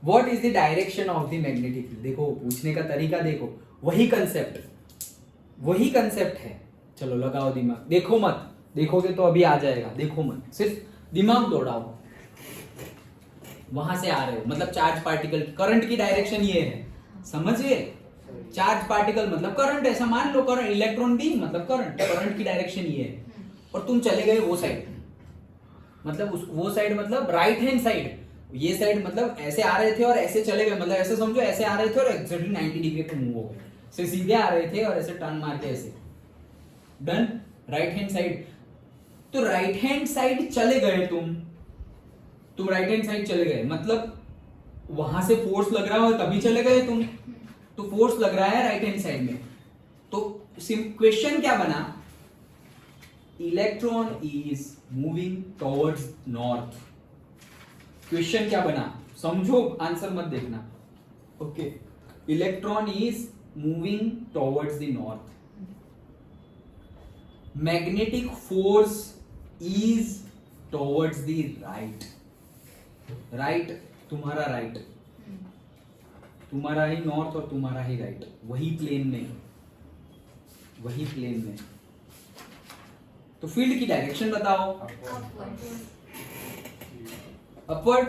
What is the direction of the magnetic field, देखो पूछने का तरीका देखो, वही कंसेप्ट है। चलो लगाओ दिमाग, देखो मत, देखोगे तो अभी आ जाएगा, देखो मत, सिर्फ दिमाग दौड़ाओ। वहां से आ रहे हो मतलब चार्ज पार्टिकल, करंट की डायरेक्शन ये है, समझिए, चार्ज पार्टिकल मतलब करंट, ऐसा मान लो करंट, इलेक्ट्रॉन बीम मतलब करंट की डायरेक्शन ये है, और तुम चले गए वो साइड, मतलब वो साइड मतलब राइट हैंड साइड, ये साइड मतलब ऐसे आ रहे थे और ऐसे चले गए, मतलब ऐसे समझो ऐसे आ रहे थे और एग्जैक्टली 90 डिग्री पे मूव हो गए, से सीधे आ रहे थे और ऐसे टर्न मार के ऐसे। डन। राइट हैंड साइड, तो राइट हैंड साइड चले गए तुम, तुम राइट हैंड साइड चले गए, मतलब वहां से फोर्स लग रहा हो तभी चले गए तुम, तो फोर्स लग रहा है राइट हैंड साइड में। तो क्वेश्चन क्या बना, electron is moving towards north. Question क्या बना, समझो आंसर मत देखना। Okay, electron is moving towards the north, magnetic force is towards the right. Right तुम्हारा राइट, तुम्हारा ही नॉर्थ और तुम्हारा ही राइट, वही प्लेन में, वही प्लेन में। तो फील्ड की डायरेक्शन बताओ, अपवर्ड।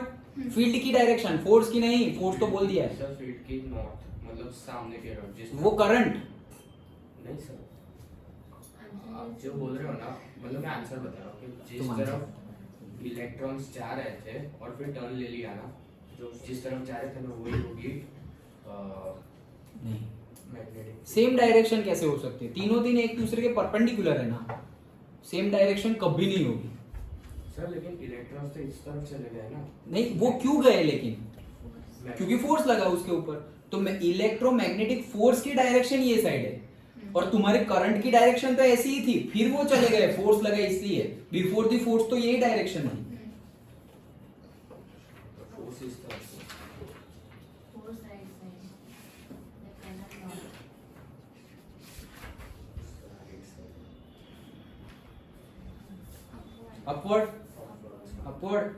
फील्ड की डायरेक्शन, फोर्स की नहीं, फोर्स तो बोल दिया है सर फील्ड की नॉर्थ मतलब सामने की तरफ, जिस वो करंट। नहीं सर, आप जो बोल रहे हो ना, मतलब मैं आंसर बता रहा हूँ कि जिस तुम आंसर। तरफ इलेक्ट्रॉन्स जा रहे थे और फिर टर्न ले लिया ना, जो जिस तरफ जा रहे थे ना वही होगी नहीं, मैग्नेटिक। सेम डायरेक्शन कैसे हो सकती है, तीनों दिन एक दूसरे के परपेंडिकुलर है ना, सेम डायरेक्शन कभी नहीं होगी। सर लेकिन इलेक्ट्रॉन्स तो इस तरफ चले गए ना। नहीं, वो क्यों गए लेकिन, मैं- क्योंकि फोर्स लगा उसके ऊपर। तो इलेक्ट्रोमैग्नेटिक फोर्स की डायरेक्शन ये साइड है और तुम्हारे करंट की डायरेक्शन तो ऐसी ही थी, फिर वो चले गए, फोर्स लगा इसलिए। बिफोर दी फोर्स तो यही डायरेक्शन थी। फोर्स इस तरफ से। Upward, upward.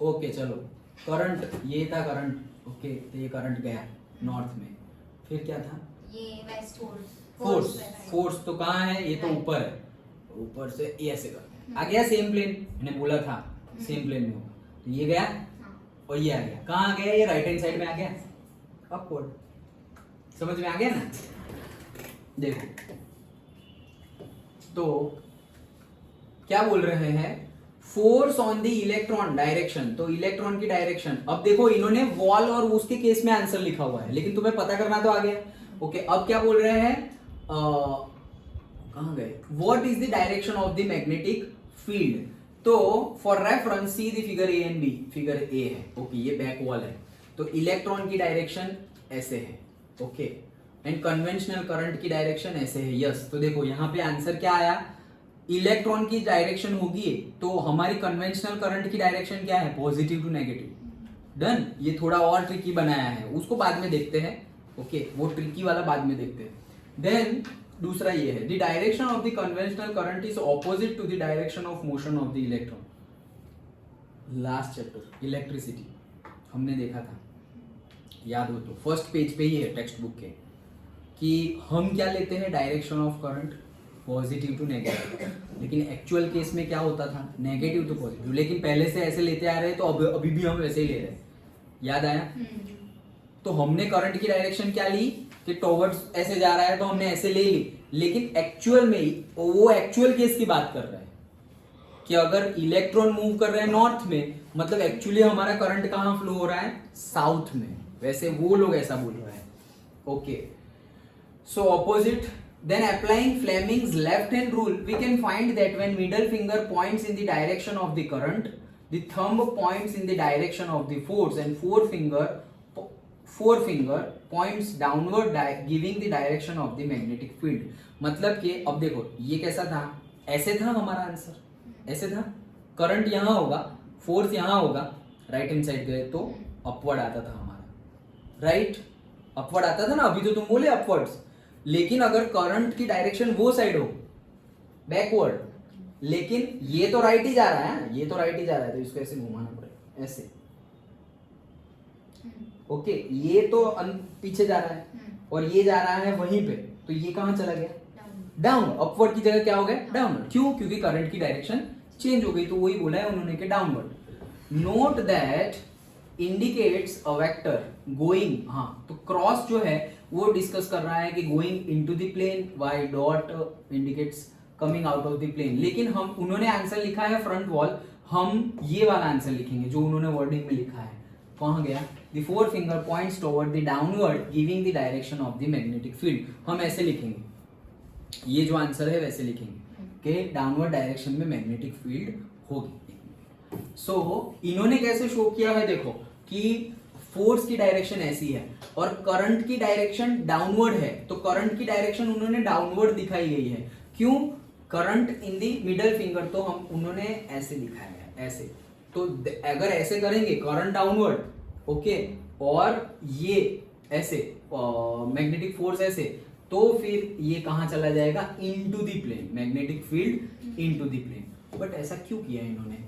ओके चलो, करंट ये था करंट। ओके, तो ये करंट गया नॉर्थ में, फिर क्या था, ये वेस्ट फोर्स। फोर्स तो कहाँ है, ये तो ऊपर है, ऊपर से ये ऐसे कर आ गया सेम प्लेन, मैंने बोला था सेम प्लेन में होगा। तो ये गया और ये आ गया, कहाँ आ गया, ये राइट हैंड साइड में आ गया, अपवर्ड। समझ में आ गया ना। देखो तो क्या बोल रहे हैं, force on the electron direction, तो इलेक्ट्रॉन की डायरेक्शन। अब देखो इन्होंने वॉल और उसके केस में आंसर लिखा हुआ है, लेकिन तुम्हें पता करना तो आ गया। ओके, अब क्या बोल रहे हैं, कहां गए, what is the direction of the magnetic field. तो for reference see the figure A and B, figure A है, ओके, ये बैक वॉल है, तो इलेक्ट्रॉन की डायरेक्शन ऐसे है, ओके, एंड कन्वेंशनल करंट की डायरेक्शन ऐसे है, यस। तो देखो यहाँ पे आंसर क्या आया, इलेक्ट्रॉन की डायरेक्शन होगी, तो हमारी कन्वेंशनल करंट की डायरेक्शन क्या है, पॉजिटिव टू नेगेटिव। डन। ये थोड़ा और ट्रिकी बनाया है, उसको बाद में देखते हैं, ओके, वो ट्रिकी वाला बाद में देखते हैं। देन दूसरा ये है, the direction of the conventional current is opposite to the direction of motion of the electron. Last chapter electricity हमने देखा था, याद हो तो, फर्स्ट पेज पे ही है टेक्स्ट बुक के, कि हम क्या लेते हैं, direction of current positive to negative, लेकिन एक्चुअल केस में क्या होता था, नेगेटिव टू पॉजिटिव, लेकिन पहले से ऐसे लेते आ रहे हैं, तो अभी भी हम वैसे ही ले रहे हैं। याद आया। तो हमने करंट की डायरेक्शन क्या ली कि टॉवर्ड्स ऐसे जा रहा है, तो हमने ऐसे ले ली, लेकिन एक्चुअल में वो एक्चुअल केस की बात कर रहे हैं कि अगर इलेक्ट्रॉन मूव कर रहे हैं नॉर्थ में, मतलब एक्चुअली हमारा करंट कहाँ फ्लो हो रहा है, साउथ में। वैसे वो लोग ऐसा बोल रहे हैं, okay. So opposite, then applying Fleming's left hand rule, we can find that when middle finger points in the direction of the current, the thumb points in the direction of the force, and forefinger points downward, giving the direction of the magnetic field. मतलब कि अब देखो ये कैसा था, ऐसे था हमारा आंसर, ऐसे था, करंट यहाँ होगा, फोर्स यहाँ होगा, राइट हैंड साइड गए तो अपवर्ड आता था हमारा, राइट, अपवर्ड आता था ना, अभी तो तुम बोले अपवर्ड्स, लेकिन अगर करंट की डायरेक्शन वो साइड हो, बैकवर्ड, लेकिन ये तो राइट ही जा रहा है, ये तो राइट ही जा रहा है, तो इसको ऐसे घुमाना पड़ेगा, ऐसे, ओके, ये तो पीछे जा रहा है और ये जा रहा है वहीं पे, तो ये कहां चला गया, डाउन। अपवर्ड की जगह क्या हो गया, डाउनवर्ड। क्यों, क्योंकि करंट की डायरेक्शन चेंज हो गई, तो वही बोला है उन्होंने कि downward. Note that indicates a vector going, हाँ, तो क्रॉस जो है वो डिस्कस कर रहा है कि going into the plane, why dot indicates coming out of the plane, लेकिन हम, उन्होंने आंसर लिखा है फ्रंट वॉल, हम ये वाला आंसर लिखेंगे जो उन्होंने वर्डिंग में लिखा है। कहाँ गया, the four finger points toward the downward giving the direction of the magnetic field, हम ऐसे लिखेंगे, ये जो आंसर है वैसे लिखेंगे, के डाउनवर्ड डायरेक्शन में मैग्नेटिक फील्ड होगी। सो इन्होंने कैसे शो किया है, देखो कि फोर्स की डायरेक्शन ऐसी है और करंट की डायरेक्शन डाउनवर्ड है, तो करंट की डायरेक्शन उन्होंने डाउनवर्ड दिखाई गई है। क्यों? Current in the middle finger, तो हम उन्होंने ऐसे दिखाया है, ऐसे। तो अगर ऐसे करेंगे करंट डाउनवर्ड, ओके, और ये ऐसे मैग्नेटिक फोर्स ऐसे, तो फिर ये कहाँ चला जाएगा? Into the plane, magnetic field into the plane. But ऐसा क्यों किया इन्होंने?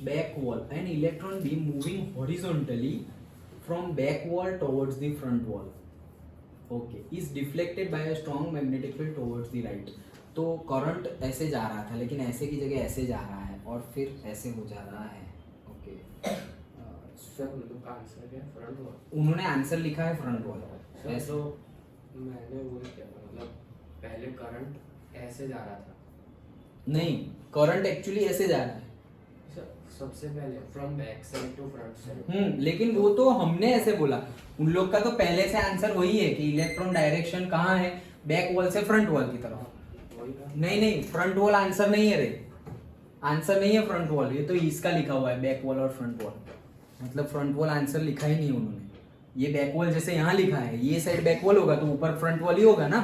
backwall, an electron beam moving horizontally from backwall towards the front wall, okay, is deflected by a strong magnetic field towards the right। तो current ऐसे जा रहा था लेकिन ऐसे की जगह ऐसे जा रहा है और फिर ऐसे हो जा रहा है, ओके। सर मतलब का आंसर क्या है? Front wall. उन्होंने आंसर लिखा है फ्रंट वॉल सर ऐसे। तो मैंने वो किया था, मतलब पहले करंट ऐसे जा रहा था। नहीं, करंट एक्चुअली ऐसे जा रहा है। सबसे पहले from back side to front side. लेकिन वो तो हमने ऐसे बोला, उन लोग का तो पहले से आंसर वही है कि इलेक्ट्रॉन डायरेक्शन कहाँ है? बैक वॉल से फ्रंट वॉल की तरफ। नहीं, फ्रंट वॉल आंसर नहीं है रे, आंसर नहीं है फ्रंट वॉल, ये तो इसका लिखा हुआ है बैक वॉल और फ्रंट वॉल, मतलब फ्रंट वॉल आंसर लिखा ही नहीं उन्होंने। ये बैक वॉल जैसे यहाँ लिखा है, ये साइड बैक वॉल होगा तो ऊपर फ्रंट वॉल ही होगा ना।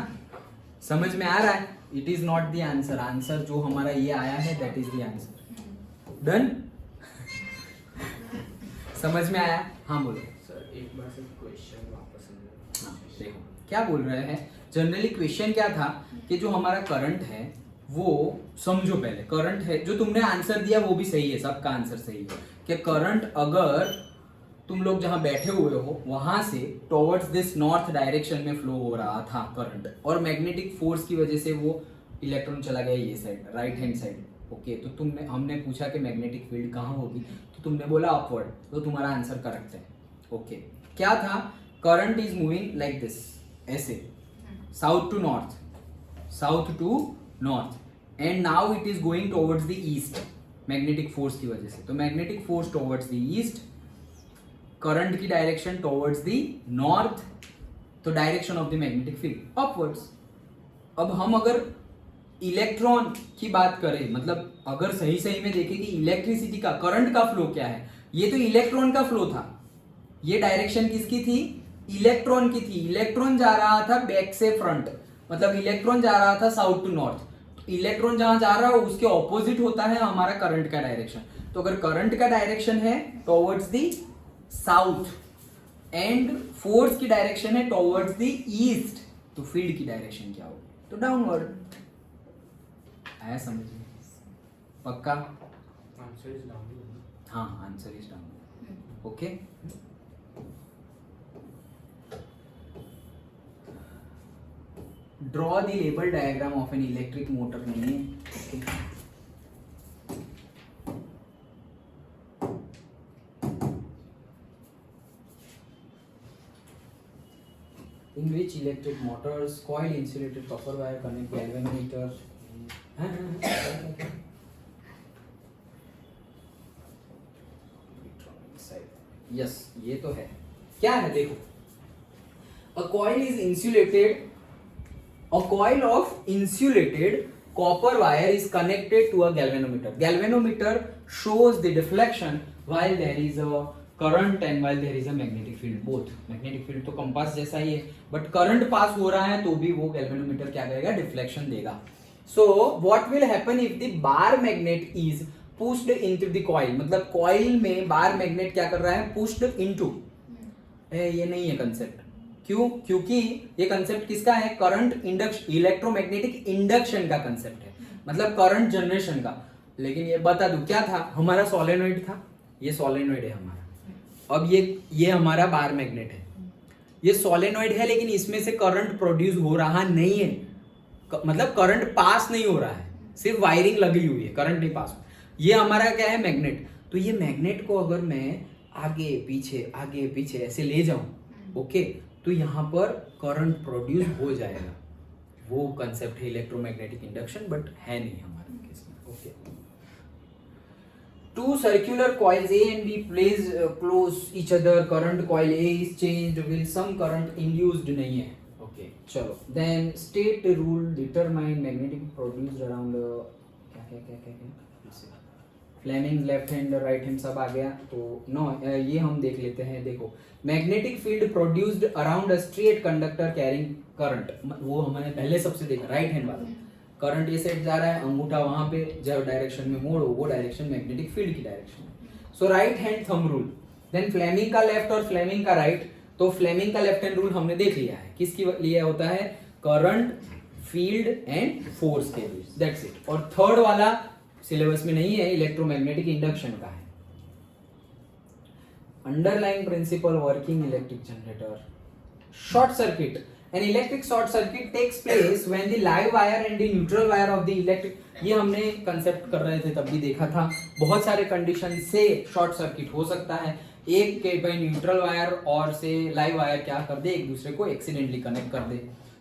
समझ में आ रहा है? It is not the answer, answer जो हमारा ये आया है that is the answer. Done? समझ में आया? हाँ बोलो सर, एक बार सिर्फ क्वेश्चन वापस समझो। हाँ, देखो क्या बोल रहे हैं। जनरली क्वेश्चन क्या था कि जो हमारा करंट है वो समझो, पहले करंट है, जो तुमने आंसर दिया वो भी सही है, सबका आंसर सही है कि करंट अगर तुम लोग जहां बैठे हुए हो वहां से टुवर्ड्स दिस नॉर्थ डायरेक्शन में फ्लो हो रहा था करंट, और मैग्नेटिक फोर्स की वजह से वो इलेक्ट्रॉन चला गया ये side, right hand side, okay. तो तुमने, हमने पूछा कि मैग्नेटिक फील्ड कहाँ होगी, तो तुमने बोला अपवर्ड, तो तुम्हारा आंसर करेक्ट है, ओके। क्या था? Current is moving like this, ऐसे, south to north, south to north, and now it is going towards the east magnetic force की वजह से। तो magnetic force towards the east, current की डायरेक्शन टुवर्ड्स द नॉर्थ, तो direction of the magnetic field upwards. अब हम अगर electron की बात करें, मतलब अगर सही सही में देखें कि इलेक्ट्रिसिटी का, करंट का फ्लो क्या है, ये तो इलेक्ट्रॉन का फ्लो था, ये डायरेक्शन किसकी थी? इलेक्ट्रॉन की थी। इलेक्ट्रॉन जा रहा था बैक से फ्रंट, मतलब इलेक्ट्रॉन जा रहा था साउथ टू नॉर्थ। इलेक्ट्रॉन जहां जा रहा है उसके ऑपोजिट होता है हमारा करंट का डायरेक्शन। तो अगर करंट का डायरेक्शन है towards the south and force की डायरेक्शन है टुवर्ड्स द ईस्ट, तो फील्ड की डायरेक्शन क्या होगी? तो डाउनवर्ड। आया समझ में? पक्का? Answer is down. हाँ, answer is down, okay. Draw the label diagram of an electric motor नहीं है, okay? In which electric motors coil insulated copper wire connect galvanometer? Yes, ये तो है। क्या है देखो, a coil is insulated, a coil of insulated copper wire is connected to a galvanometer. Galvanometer shows the deflection while there is a current and while there is a magnetic field, both. magnetic field तो compass जैसा ही है, but current pass हो रहा है तो भी वो galvanometer क्या करेगा? डिफ्लेक्शन देगा। So what will happen if the bar magnet is pushed into the coil? मतलब coil में बार मैग्नेट क्या कर रहा है? pushed into। ये नहीं है कंसेप्ट। क्यों? क्योंकि ये कंसेप्ट किसका है? करंट इंडक्शन, इलेक्ट्रोमैग्नेटिक इंडक्शन का कंसेप्ट है, मतलब करंट जनरेशन का। लेकिन ये बता दूं क्या था? हमारा सोलेनोइड था, ये सोलेनोइड है हमारा। अब ये हमारा बार मैग्नेट है, ये सोलेनोइड है, लेकिन इसमें से करंट प्रोड्यूस हो रहा नहीं है, मतलब करंट पास नहीं हो रहा है, सिर्फ वायरिंग लगी हुई है, करंट नहीं पास। ये हमारा क्या है? मैग्नेट। तो ये मैग्नेट को अगर मैं आगे पीछे ऐसे ले जाऊं, ओके, तो यहाँ पर करंट प्रोड्यूस हो जाएगा। वो कंसेप्ट है इलेक्ट्रोमैग्नेटिक इंडक्शन, बट है नहीं हमारे केस में, okay. Two circular coils A and B placed close each other. Current coil A is changed. Will some current induced नहीं है, ओके चलो then state rule determine magnetic produced around क्या क्या क्या क्या क्या Fleming left hand right hand सब आ गया तो नो ये हम देख लेते हैं। देखो magnetic field produced around a straight conductor carrying current, वो हमने पहले सबसे देखा राइट हैंड वाला। करंट ये साइड जा रहा है, अंगूठा वहां पे जब डायरेक्शन में मोड़ो वो डायरेक्शन मैग्नेटिक फील्ड की डायरेक्शन है। So right hand thumb rule, then Fleming का लेफ्ट और फ्लेमिंग का राइट। तो फ्लेमिंग का लेफ्ट हैंड रूल हमने देख लिया है, किसकी लिए होता है, करंट फील्ड एंड फोर्स के लिए, दैट्स इट। और थर्ड वाला सिलेबस में नहीं है, इलेक्ट्रोमैग्नेटिक इंडक्शन का है। Underlying principle working electric generator, short circuit, an electric short circuit takes place when the live wire and the neutral wire of the electric, ये हमने कंसेप्ट कर रहे थे तब भी देखा था। बहुत सारे कंडीशन से शॉर्ट सर्किट हो सकता है, एक के भाई न्यूट्रल वायर और से लाइव वायर क्या कर दे, एक दूसरे को एक्सीडेंटली कनेक्ट कर दे।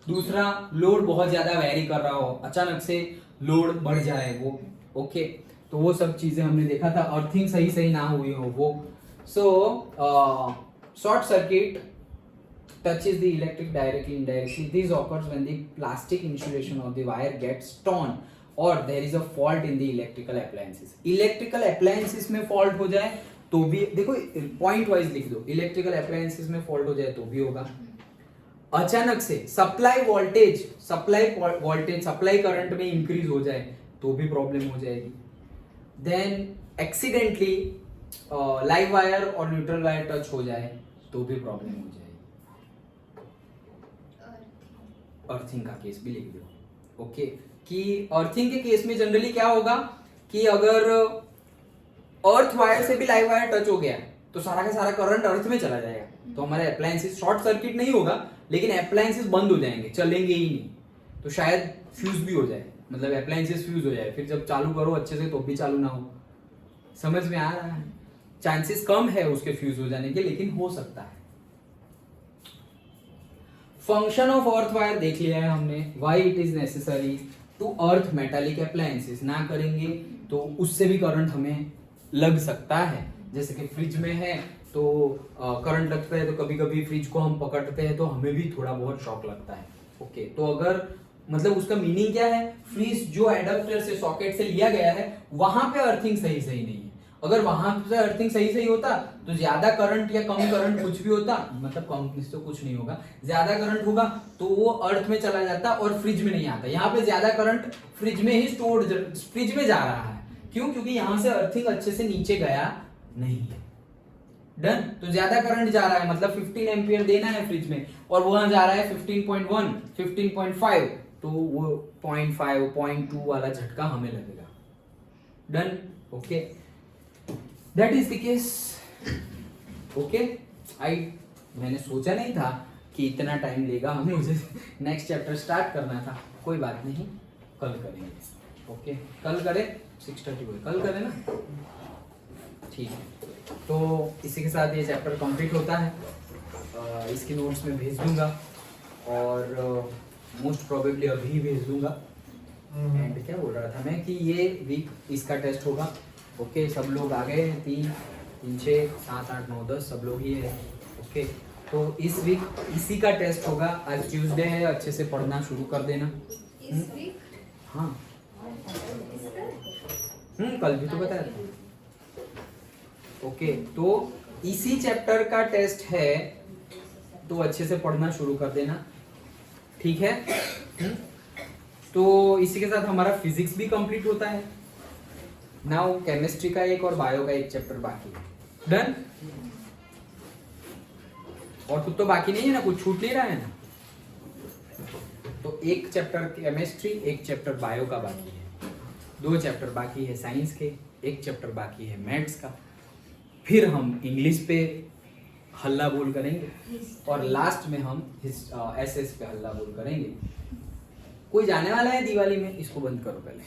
दूसरा लोड बहुत ज्यादा वेरी कर रहा हो, अचानक से लोड बढ़ जाए वो, ओके तो वो सब चीजें हमने देखा था। अर्थिंग सही सही ना हुई हो वो। So short circuit touches the electric directly indirectly. This occurs when the plastic insulation of the wire gets torn or there is a fault in the electrical appliances. Electrical appliances में fault हो जाए तो भी, देखो point wise लिख दो, electrical appliances में fault हो जाए तो भी होगा। अचानक से सप्लाई वोल्टेज सप्लाई करंट में इंक्रीज हो जाए तो भी प्रॉब्लम हो जाएगी। देन एक्सीडेंटली लाइव वायर और न्यूट्रल वायर टच हो जाए तो भी प्रॉब्लम हो जाएगी। अर्थिंग का केस भी लिख दो, ओके कि अर्थिंग के केस में जनरली क्या होगा कि अगर अर्थ वायर से भी लाइव वायर टच हो गया तो सारा का सारा करंट अर्थ में चला जाएगा, तो हमारे अप्लायंसेस शॉर्ट सर्किट नहीं होगा लेकिन अप्लायंसेस बंद हो जाएंगे, चलेंगे ही नहीं, तो शायद फ्यूज भी हो जाए, मतलब अप्लायंसेस फ्यूज हो जाए, फिर जब चालू करो अच्छे से तो भी चालू ना हो। समझ में आ रहा है? चांसेस कम है उसके फ्यूज हो जाने के, लेकिन हो सकता है। फंक्शन ऑफ अर्थ वायर देख लिया है हमने, why it is necessary to earth metallic appliances, ना करेंगे तो उससे भी करंट हमें लग सकता है। जैसे कि फ्रिज में है तो करंट लगता है, तो कभी कभी फ्रिज को हम पकड़ते हैं तो हमें भी थोड़ा बहुत शॉक लगता है, ओके तो अगर मतलब उसका मीनिंग क्या है, फ्रिज जो एडाप्टर से सॉकेट से लिया गया है वहां पे अर्थिंग सही नहीं है। अगर वहां से अर्थिंग सही होता तो ज्यादा करंट या कम करंट कुछ भी होता, मतलब कम से तो कुछ नहीं होगा, ज्यादा करंट होगा तो वो अर्थ में चला जाता और फ्रिज में नहीं आता। यहाँ पे ज्यादा करंट फ्रिज में ही फ्रिज में जा रहा है, क्यों? क्योंकि यहाँ से अर्थिंग अच्छे से नीचे गया नहीं है। डन, तो ज्यादा करंट जा रहा है, मतलब 15 एम्पियर देना है फ्रिज में और वहां जा रहा है 15.1 15.5, तो वो 0.5 0.2 वाला झटका हमें लगेगा। Done, okay that is the case, okay मैंने सोचा नहीं था कि इतना टाइम लेगा, मुझे नेक्स्ट चैप्टर स्टार्ट करना था, कोई बात नहीं कल करेंगे, ओके कल करें 6:30 कल करें ना, ठीक है। तो इसी के साथ ये चैप्टर कंप्लीट होता है, इसकी नोट्स में भेज दूंगा और मोस्ट प्रोबेबली अभी भेज दूंगा। एंड क्या बोल रहा था मैं कि ये वीक इसका टेस्ट होगा, ओके सब लोग आ गए हैं, 3 6 7 8 9 10 सब लोग ही है, ओके तो इस वीक इसी का टेस्ट होगा। आज ट्यूसडे है, अच्छे से पढ़ना शुरू कर देना। इस वीक हाँ कल भी तो बताया था, ओके तो इसी चैप्टर का टेस्ट है तो अच्छे से पढ़ना शुरू कर देना, ठीक है। तो इसी के साथ हमारा फिजिक्स भी कंप्लीट होता है। नाउ केमिस्ट्री का एक और बायो का एक चैप्टर बाकी है। डन, और कुछ तो बाकी नहीं है ना, कुछ छूट नहीं रहा है ना, तो एक चैप्टर केमिस्ट्री एक चैप्टर बायो का बाकी है, 2 चैप्टर बाकी है साइंस के, एक चैप्टर बाकी है मैथ्स का, फिर हम इंग्लिश पे हल्ला बोल करेंगे और लास्ट में हम एसएस पे हल्ला बोल करेंगे। कोई जाने वाला है दिवाली में? इसको बंद करो पहले।